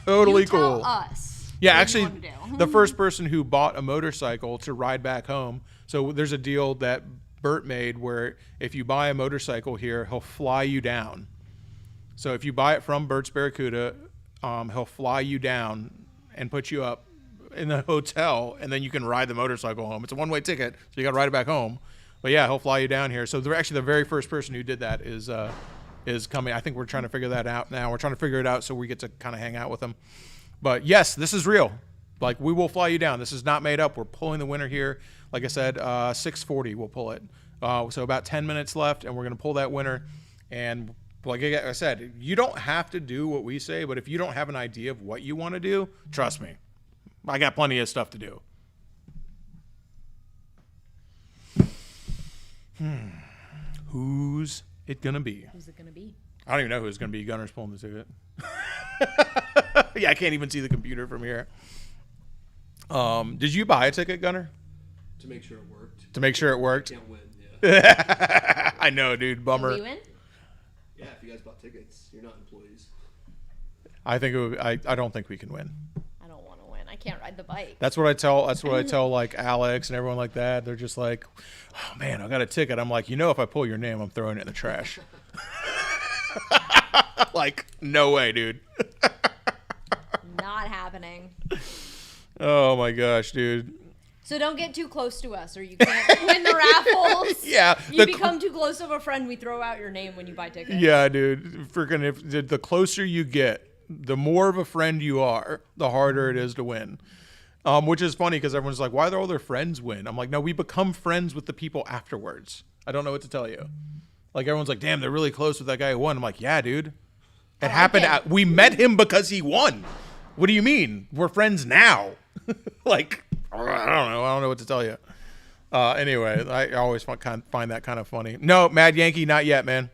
Totally You tell cool. us. Yeah, what you actually, want to do. the first person who bought a motorcycle to ride back home. So there's a deal that Bert made where if you buy a motorcycle here, he'll fly you down. So if you buy it from Bert's Barracuda, he'll fly you down and put you up in the hotel, and then you can ride the motorcycle home. It's a one-way ticket, so you got to ride it back home. But yeah, he'll fly you down here. So actually, the very first person who did that is coming. I think we're trying to figure that out now. We're trying to figure it out so we get to kind of hang out with him. But yes, this is real. Like, we will fly you down. This is not made up. We're pulling the winner here. Like I said, 6:40 we'll pull it. So about 10 minutes left, and we're going to pull that winner. And like I said, you don't have to do what we say, but if you don't have an idea of what you want to do, trust me, I got plenty of stuff to do. Who's it gonna be? Who's it gonna be? I don't even know who it's gonna be. Gunner's pulling the ticket. Yeah, I can't even see the computer from here. Did you buy a ticket, Gunner? To make sure it worked. To make sure it worked? Can't win, yeah. I know, dude. Bummer. Did we win? Yeah, if you guys bought tickets, you're not employees. I think it would, I don't think we can win. I don't want to win. I can't ride the bike. That's what I tell. That's what I tell like Alex and everyone like that. They're just like, "Oh man, I got a ticket." I'm like, if I pull your name, I'm throwing it in the trash. Like, no way, dude. Not happening. Oh my gosh, dude. So don't get too close to us, or you can't win the raffles. Yeah, You become too close of a friend. We throw out your name when you buy tickets. Yeah, dude. Freaking, if the closer you get, the more of a friend you are, the harder it is to win. Which is funny because everyone's like, why do all their friends win? I'm like, no, we become friends with the people afterwards. I don't know what to tell you. Like, everyone's like, damn, they're really close with that guy who won. I'm like, yeah, dude. It happened. We met him because he won. What do you mean? We're friends now. Like, I don't know. I don't know what to tell you. Anyway, I always find that kind of funny. No, Mad Yankee, not yet, man.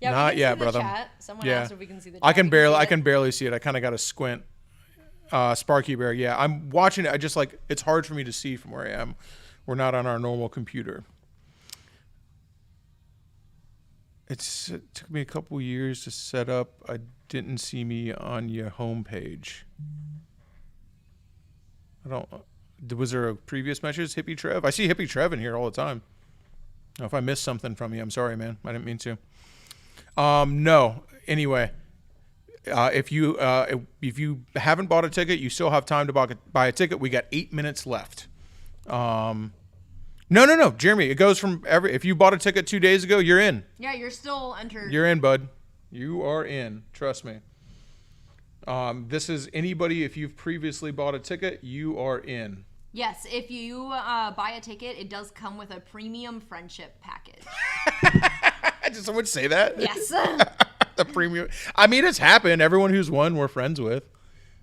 Yeah, Not we can yet, see the brother. Chat. Someone Yeah. asked if we can see the chat. I can see it. barely see it. I kind of got to squint. Sparky Bear, yeah. I'm watching it. I just like, it's hard for me to see from where I am. We're not on our normal computer. It took me a couple years to set up. I didn't see me on your homepage. Was there a previous message? Hippie Trev? I see Hippie Trev in here all the time. If I missed something from you, I'm sorry, man. I didn't mean to. No. Anyway, if you haven't bought a ticket, you still have time to buy a ticket. We got 8 minutes left. No, Jeremy. It goes from if you bought a ticket 2 days ago, you're in. Yeah, you're still entered. You're in, bud. You are in. Trust me. This is anybody. If you've previously bought a ticket, you are in. Yes, if you buy a ticket, it does come with a premium friendship package. Did someone say that? Yes. The premium. I mean, it's happened. Everyone who's won, we're friends with.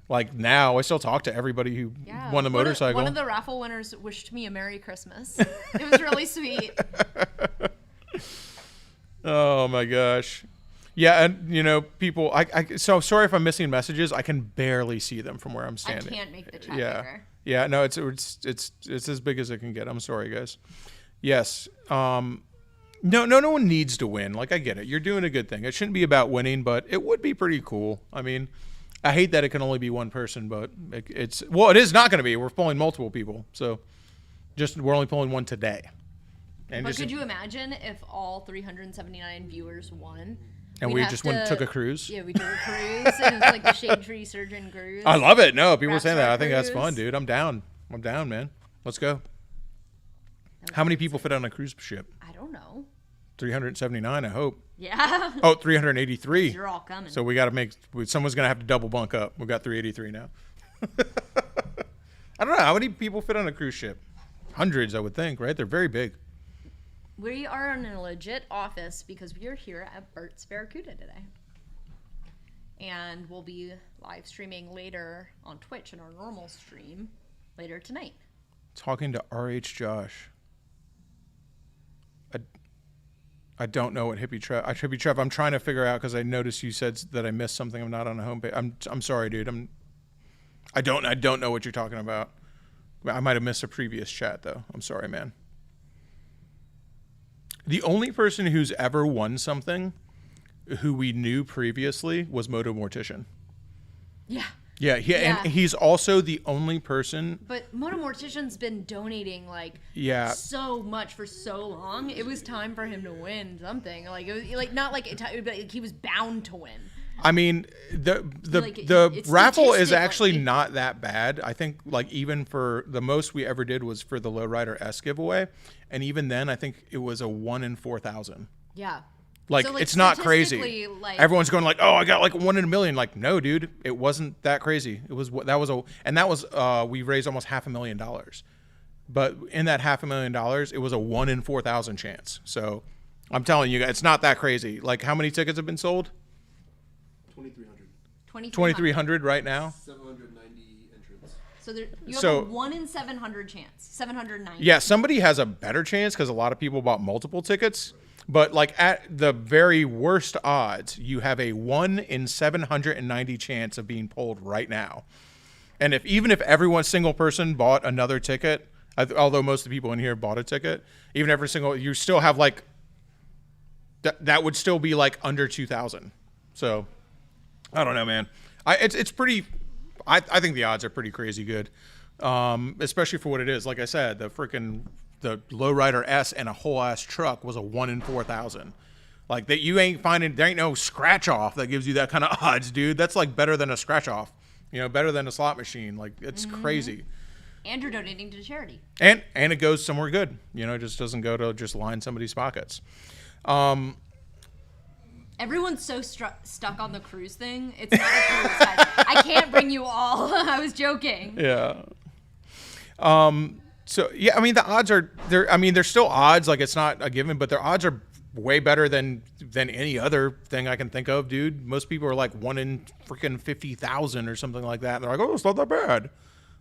Like now, I still talk to everybody who won the motorcycle. One of the raffle winners wished me a Merry Christmas. It was really sweet. Oh my gosh. Yeah, and people. So sorry if I'm missing messages. I can barely see them from where I'm standing. I can't make the chat bigger. Yeah. No, it's as big as it can get. I'm sorry, guys. Yes. No one needs to win. Like, I get it. You're doing a good thing. It shouldn't be about winning, but it would be pretty cool. I mean, I hate that it can only be one person, but it is not going to be. We're pulling multiple people, so we're only pulling one today. And But could you imagine if all 379 viewers won? And we just took a cruise? Yeah, we took a cruise, and it's like the Shade Tree Surgeon cruise. I love it. No, people are saying that. Rapstar I think that's cruise. fun, dude. I'm down, man. Let's go. How many people fit on a cruise ship? I don't know. 379, I hope. Yeah. Oh, 383. You're all coming. So we got to someone's going to have to double bunk up. We've got 383 now. I don't know. How many people fit on a cruise ship? Hundreds, I would think, right? They're very big. We are in a legit office because we are here at Bert's Barracuda today. And we'll be live streaming later on Twitch in our normal stream later tonight. Talking to RH Josh. I don't know what Hippie Trev. I'm trying to figure out because I noticed you said that I missed something. I'm not on the homepage. I'm sorry, dude. I don't know what you're talking about. I might have missed a previous chat though. I'm sorry, man. The only person who's ever won something who we knew previously was Moto Mortician. Yeah. Yeah, and he's also the only person. But Moto Mortician's been donating so much for so long. It was time for him to win something. Like it was not like he was bound to win. I mean, the it's raffle is statistically- actually not that bad. I think even for the most we ever did was for the Lowrider S giveaway, and even then I think it was a 1 in 4,000. Yeah. Like, So, it's not crazy. statistically, Everyone's going like, oh, I got like 1 in a million. Like, no, dude, it wasn't that crazy. It was we raised almost $500,000. But in that $500,000, it was a 1 in 4,000 chance. So I'm telling you, it's not that crazy. Like, how many tickets have been sold? 2,300. 2,300 right now. 790 entrants. So there, you have So- a 1 in 700 chance. 790. Yeah, somebody has a better chance because a lot of people bought multiple tickets. But like at the very worst odds, you have a 1 in 790 chance of being pulled right now. And even if every single person bought another ticket, although most of the people in here bought a ticket, even every single, you still have like that would still be like under 2,000. So I don't know, man. It's pretty. I think the odds are pretty crazy good, especially for what it is. Like I said, the Lowrider S and a whole ass truck was a 1 in 4,000. Like that, you ain't finding. There ain't no scratch off that gives you that kind of odds, dude. That's like better than a scratch off. Better than a slot machine. Like it's crazy. And you're donating to charity. And it goes somewhere good. It just doesn't go to just line somebody's pockets. Everyone's so stuck on the cruise thing. It's not a cruise, guys. I can't bring you all. I was joking. Yeah. So yeah, I mean the odds are there. I mean they're still odds. Like it's not a given, but their odds are way better than any other thing I can think of, dude. Most people are like 1 in freaking 50,000 or something like that. And they're like, oh, it's not that bad.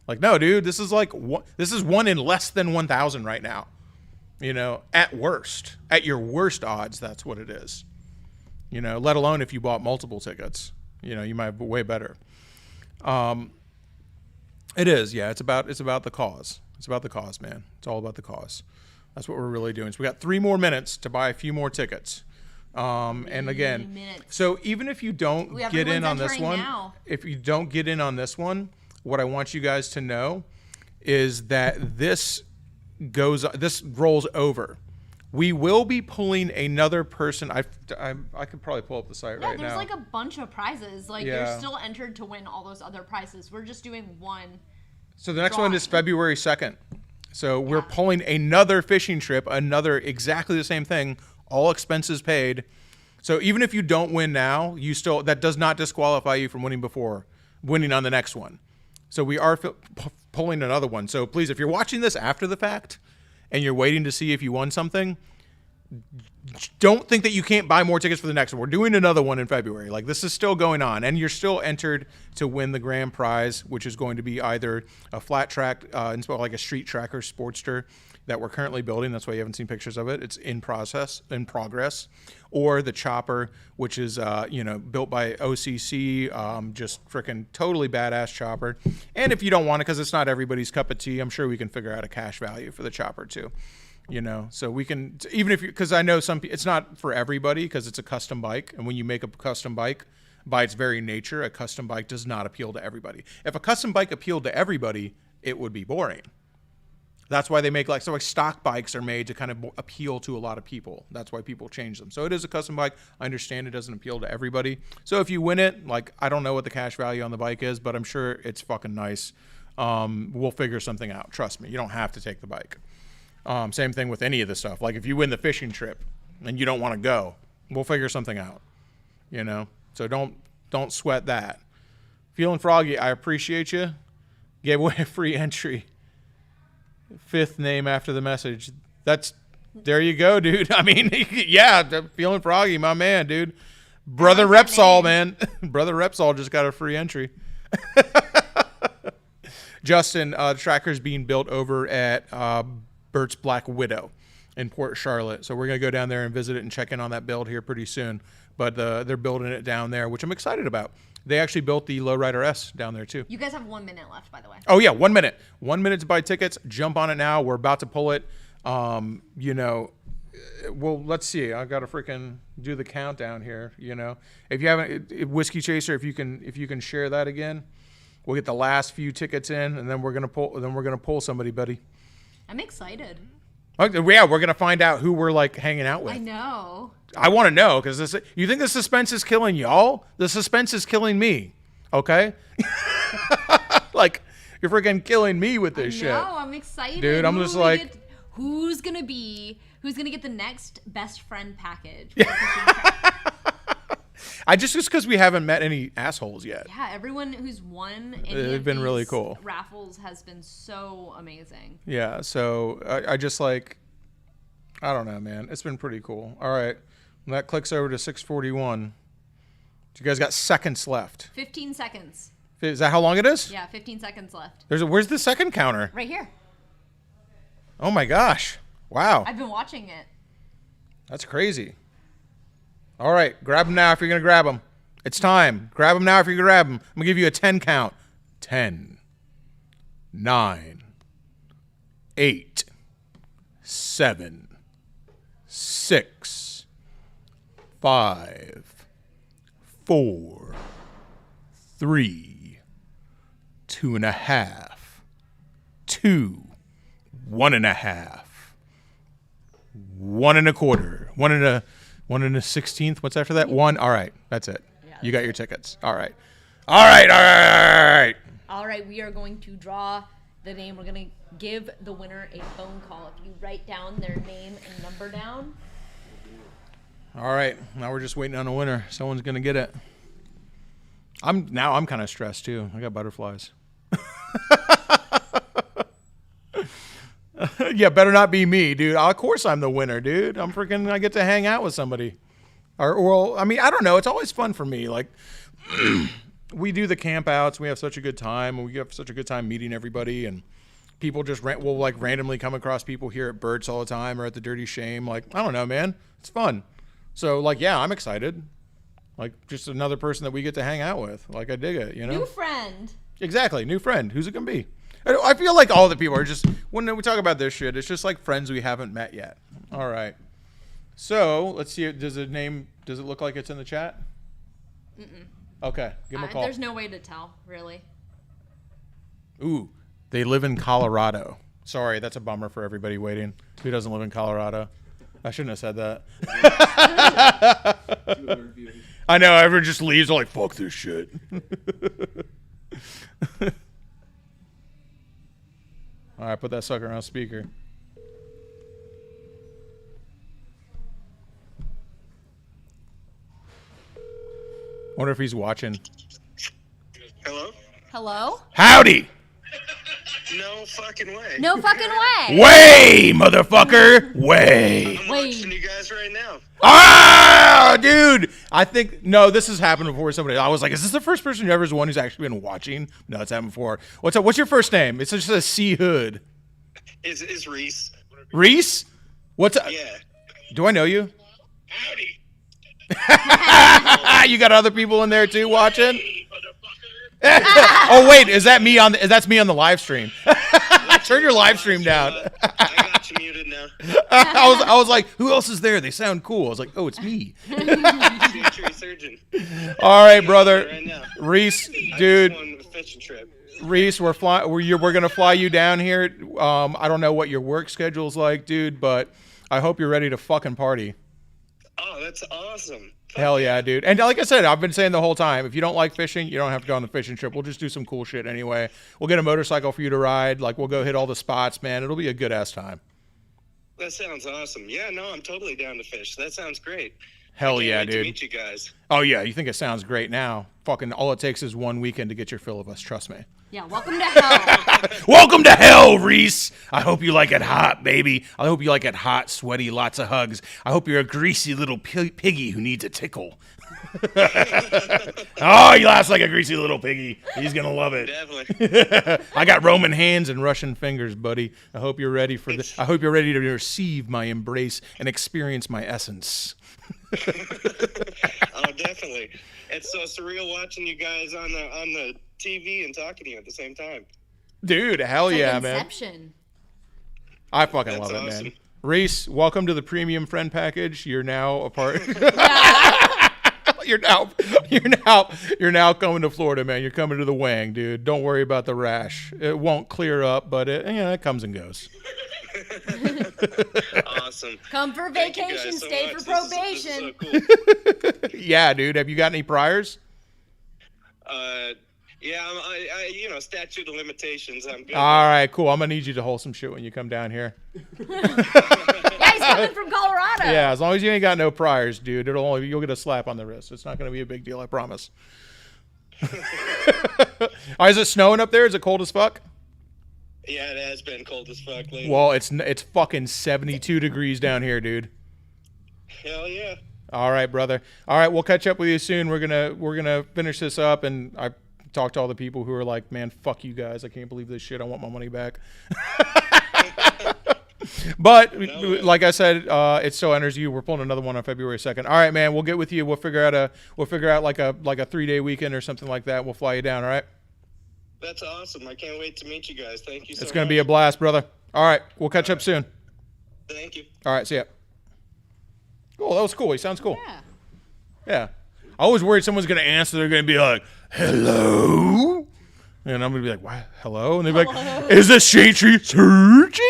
Like no, dude. This is 1 in less than 1,000 right now. At worst, at your worst odds, that's what it is. Let alone if you bought multiple tickets, you might be way better. It is, yeah. It's about the cause. It's about the cause, man. It's all about the cause. That's what we're really doing. So we got 3 more minutes to buy a few more tickets. And again, so even if you don't get in on this one, if you don't get in on this one, what I want you guys to know is that this rolls over. We will be pulling another person. I could probably pull up the site right now. Yeah, there's like a bunch of prizes. Like Yeah. you're still entered to win all those other prizes. We're just doing one. So the next one is February 2nd. So we're pulling another fishing trip, another exactly the same thing, all expenses paid. So even if you don't win now, that does not disqualify you from winning on the next one. So we are pulling another one. So please, if you're watching this after the fact and you're waiting to see if you won something, don't think that you can't buy more tickets for the next one. We're doing another one in February. Like this is still going on, and you're still entered to win the grand prize, which is going to be either a flat track, like a street tracker Sportster that we're currently building. That's why you haven't seen pictures of it. It's in progress, or the chopper, which is built by OCC, just freaking totally badass chopper. And if you don't want it, because it's not everybody's cup of tea, I'm sure we can figure out a cash value for the chopper too. So we can, even if because I know it's not for everybody because it's a custom bike. And when you make a custom bike, by its very nature, a custom bike does not appeal to everybody. If a custom bike appealed to everybody, it would be boring. That's why they make like stock bikes are made to kind of appeal to a lot of people. That's why people change them. So it is a custom bike. I understand it doesn't appeal to everybody. So if you win it, like I don't know what the cash value on the bike is, but I'm sure it's fucking nice. We'll figure something out. Trust me. You don't have to take the bike. Same thing with any of this stuff. Like if you win the fishing trip and you don't want to go, we'll figure something out, So don't sweat that. Feeling Froggy, I appreciate you. Gave away a free entry. 5th name after the message. There you go, dude. I mean, yeah, Feeling Froggy, my man, dude. Brother Repsol, man. Brother Repsol just got a free entry. Justin, the tracker's being built over at Bert's Black Widow in Port Charlotte. So we're going to go down there and visit it and check in on that build here pretty soon. But they're building it down there, which I'm excited about. They actually built the Lowrider S down there too. You guys have 1 minute left, by the way. Oh yeah, 1 minute. 1 minute to buy tickets. Jump on it now. We're about to pull it. Well, let's see. I got to freaking do the countdown here. If you haven't, Whiskey Chaser, if you can share that again, we'll get the last few tickets in, and then we're gonna pull somebody, buddy. I'm excited. Yeah, we're gonna find out who we're like hanging out with. I know. I want to know because you think the suspense is killing y'all? The suspense is killing me. Okay, like you're freaking killing me with this shit. No, I'm excited, dude. I'm just like, who's gonna get the next best friend package? just because we haven't met any assholes yet. Yeah, everyone who's won they've been really cool. Raffles has been so amazing. Yeah, so I just like, I don't know, man. It's been pretty cool. All right, when that clicks over to 6:41. You guys got seconds left. 15 seconds. Is that how long it is? Yeah, 15 seconds left. Where's the second counter? Right here. Oh my gosh. Wow. I've been watching it. That's crazy. All right, grab them now if you're going to grab them. It's time. Grab them now if you're going to grab them. I'm going to give you a 10 count. 10, 9, 8, 7, 6, 5, 4, 3, 2.5, 2, 1.5, 1.25, 1.16. What's after that? 1. All right, that's it. Yeah, You got your tickets. All right. All right. All right, we are going to draw the name. We're going to give the winner a phone call. If you write down their name and number down. All right. Now we're just waiting on a winner. Someone's going to get it. I'm kind of stressed too. I got butterflies. Yeah, better not be me, dude. Of course I'm the winner, dude. I get to hang out with somebody. Well, I mean, I don't know. It's always fun for me. Like, we do the camp outs. We have such a good time. And we have such a good time meeting everybody. And people just will like randomly come across people here at Birds all the time or at the Dirty Shame. Like, I don't know, man. It's fun. So, like, yeah, I'm excited. Like, just another person that we get to hang out with. Like, I dig it, you know? New friend. Exactly. New friend. Who's it going to be? I feel like all the people are just, when we talk about this shit, it's just like friends we haven't met yet. All right. So, let's see. Does it look like it's in the chat? Mm-mm. Okay. Give them a call. There's no way to tell, really. Ooh, they live in Colorado. Sorry, that's a bummer for everybody waiting. Who doesn't live in Colorado? I shouldn't have said that. I know, everyone just leaves like, fuck this shit. All right, put that sucker on speaker. Wonder if he's watching. Hello? Hello? Howdy! No fucking way. No fucking way. Way, motherfucker! Way! I'm Wait. watching you guys right now. Ah, dude! I think, no, this has happened before with somebody. I was like, is this the first person you ever is one who's actually been watching? No, it's happened before. What's up? What's your first name? It's just a C Hood. It's Reese. Reese? What's up? Yeah. Do I know you? Howdy. You got other people in there too watching? Oh wait, is that me that's me on the live stream. Turn your live stream down. I got you muted now. I was like, who else is there? They sound cool. I was like, oh, it's me. Future surgeon. All right, brother. Right now. Reese, I dude. just won a fishing trip. Reese, we're gonna fly you down here. I don't know what your work schedule's like, dude, but I hope you're ready to fucking party. Oh, that's awesome. Hell yeah, dude. And like I said, I've been saying the whole time, if you don't like fishing, you don't have to go on the fishing trip. We'll just do some cool shit anyway. We'll get a motorcycle for you to ride. Like, we'll go hit all the spots, man. It'll be a good ass time. That sounds awesome. Yeah, no, I'm totally down to fish. That sounds great. Hell Can't yeah, wait to dude. meet you guys. Oh yeah, you think it sounds great now. Fucking all it takes is one weekend to get your fill of us, trust me. Yeah, welcome to hell. Welcome to hell, Reese. I hope you like it hot, baby. I hope you like it hot, sweaty, lots of hugs. I hope you're a greasy little piggy who needs a tickle. Oh, he laughs like a greasy little piggy. He's gonna love it. Definitely. I got Roman hands and Russian fingers, buddy. I hope you're ready for this. I hope you're ready to receive my embrace and experience my essence. Oh, definitely. It's so surreal watching you guys on the TV and talking to you at the same time. Dude, hell It's yeah, like man. Inception. I fucking That's love it, awesome. man. Reese, welcome to the premium friend package. You're now a part. You're now coming to Florida, man. You're coming to the Wang, dude. Don't worry about the rash. It won't clear up, but it comes and goes. Awesome. Come for Thank you vacation, guys so stay much. for This is probation. so cool. Yeah, dude. Have you got any priors? Yeah, I statute of limitations. I'm good. All right, cool. I'm gonna need you to hold some shit when you come down here. Yeah, he's coming from Colorado. Yeah, as long as you ain't got no priors, dude. You'll get a slap on the wrist. It's not gonna be a big deal, I promise. Is it snowing up there? Is it cold as fuck? Yeah, it has been cold as fuck lately. Well, it's fucking 72 degrees down here, dude. Hell yeah. All right, brother. All right, we'll catch up with you soon. We're gonna finish this up, and I talk to all the people who are like, man, fuck you guys. I can't believe this shit. I want my money back. But like I said, it still enters you. We're pulling another one on February 2nd. All right, man. We'll get with you. We'll figure out like a 3-day weekend or something like that. We'll fly you down. All right. That's awesome. I can't wait to meet you guys. Thank you so much. It's going to be a blast, brother. All right. We'll catch up soon. Thank you. All right. See ya. Cool. That was cool. He sounds cool. Yeah. Yeah. I was worried someone's going to answer. They're going to be like, hello? And I'm going to be like, what? Hello? And they're like, is this Shade Tree Surgeon?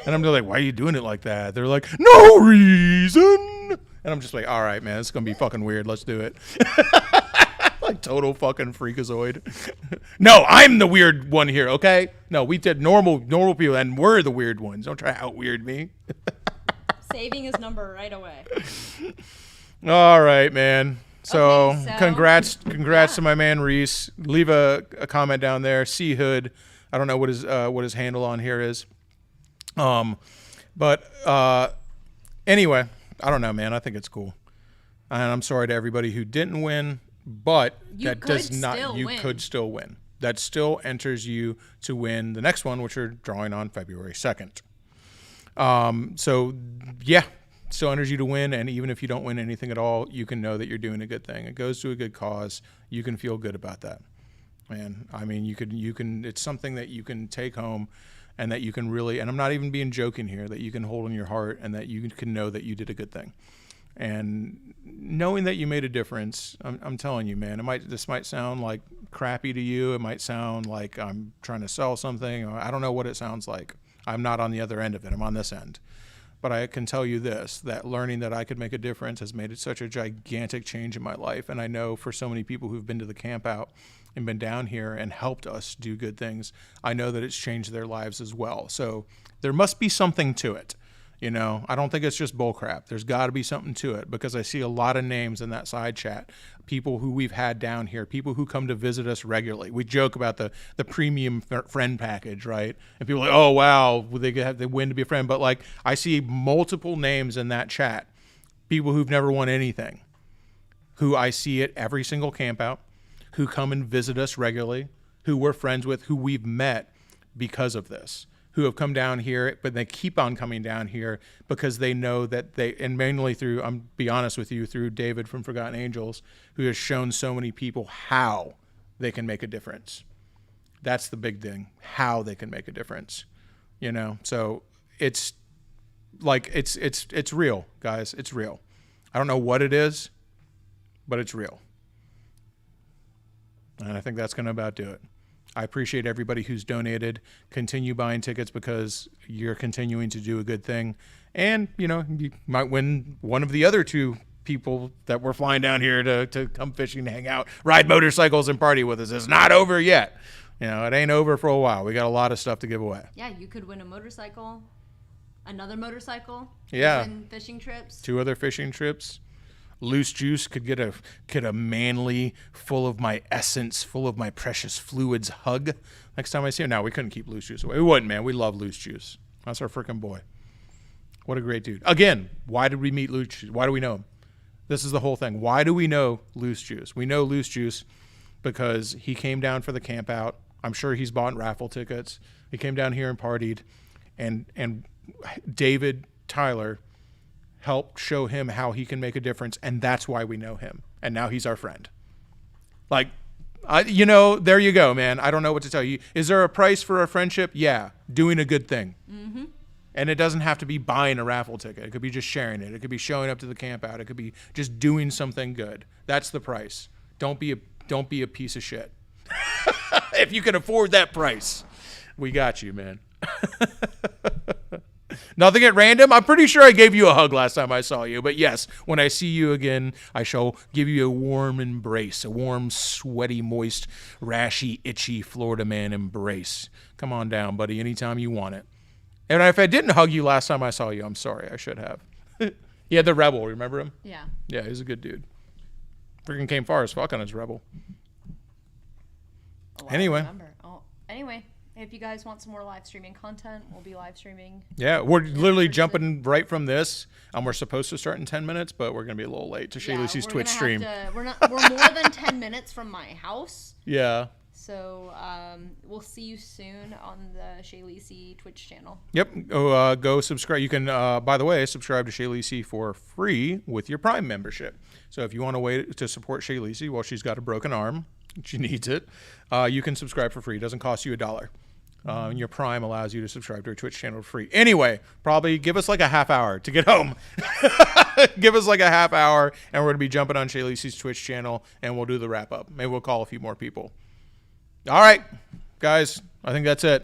And I'm like, why are you doing it like that? They're like, no reason. And I'm just like, all right, man, it's going to be fucking weird. Let's do it. Like total fucking freakazoid. No, I'm the weird one here, okay? No, we did normal people, and we're the weird ones. Don't try to out-weird me. Saving his number right away. All right, man. So, Okay, so- congrats to my man Reese. Leave a comment down there. C Hood. I don't know what his handle on here is. But anyway, I don't know, man. I think it's cool. And I'm sorry to everybody who didn't win, but You that could does not still you win. could still win. That still enters you to win the next one, which we're drawing on February 2nd. So yeah, still enters you to win, and even if you don't win anything at all, you can know that you're doing a good thing. It goes to a good cause. You can feel good about that. Man, I mean, you can it's something that you can take home and that you can really, and I'm not even being joking here, that you can hold in your heart and that you can know that you did a good thing. And knowing that you made a difference, I'm telling you, man, this might sound like crappy to you. It might sound like I'm trying to sell something. I don't know what it sounds like. I'm not on the other end of it. I'm on this end. But I can tell you this, that learning that I could make a difference has made it such a gigantic change in my life. And I know for so many people who've been to the camp out and been down here and helped us do good things, I know that it's changed their lives as well. So there must be something to it. You know, I don't think it's just bullcrap. There's got to be something to it, because I see a lot of names in that side chat, people who we've had down here, people who come to visit us regularly. We joke about the premium friend package, right? And people are like, oh, wow, they win to be a friend. But like, I see multiple names in that chat, people who've never won anything, who I see at every single camp out, who come and visit us regularly, who we're friends with, who we've met because of this, who have come down here, but they keep on coming down here because they know that and mainly through, I'm be honest with you, through David from Forgotten Angels, who has shown so many people how they can make a difference. That's the big thing, how they can make a difference, you know? So it's like, it's real, guys. It's real. I don't know what it is, but it's real. And I think that's going to about do it. I appreciate everybody who's donated. Continue buying tickets because you're continuing to do a good thing. And, you know, you might win one of the other two people that we're flying down here to come fishing, hang out, ride motorcycles, and party with us. It's not over yet. You know, it ain't over for a while. We got a lot of stuff to give away. Yeah, you could win a motorcycle, another motorcycle. Yeah. Win fishing trips. 2 other fishing trips. Loose Juice could get a manly, full of my essence, full of my precious fluids hug next time I see him. Now, we couldn't keep Loose Juice away. We wouldn't, man. We love Loose Juice. That's our freaking boy. What a great dude. Again, why did we meet Loose Juice? Why do we know him? This is the whole thing. Why do we know Loose Juice? We know Loose Juice because he came down for the camp out. I'm sure he's bought raffle tickets. He came down here and partied. And David Tyler helped show him how he can make a difference, and that's why we know him. And now he's our friend. Like, you know, there you go, man. I don't know what to tell you. Is there a price for a friendship? Yeah, doing a good thing. Mm-hmm. And it doesn't have to be buying a raffle ticket. It could be just sharing it. It could be showing up to the camp out. It could be just doing something good. That's the price. Don't be a piece of shit. If you can afford that price, we got you, man. Nothing at random. I'm pretty sure I gave you a hug last time I saw you. But yes, when I see you again, I shall give you a warm embrace, a warm, sweaty, moist, rashy, itchy Florida man embrace. Come on down, buddy, anytime you want it. And if I didn't hug you last time I saw you, I'm sorry. I should have. Yeah, the Rebel. Remember him? Yeah. Yeah, he's a good dude. Freaking came far as fuck on his Rebel. Oh, Anyway. Oh, anyway. If you guys want some more live streaming content, we'll be live streaming. Yeah, we're literally jumping right from this. We're supposed to start in 10 minutes, but we're going to be a little late to Shay Lucy's Twitch stream. We're more than 10 minutes from my house. Yeah. So we'll see you soon on the Shay Lucy Twitch channel. Yep. Go subscribe. You can, by the way, subscribe to Shay Lucy for free with your Prime membership. So if you want a way to support Shay Lucy while she's got a broken arm, she needs it, you can subscribe for free. It doesn't cost you $1. And your Prime allows you to subscribe to her Twitch channel for free. Anyway, probably give us like a half hour to get home. Give us like a half hour, and we're going to be jumping on Shay Lucy's Twitch channel, and we'll do the wrap up. Maybe we'll call a few more people. All right, guys, I think that's it.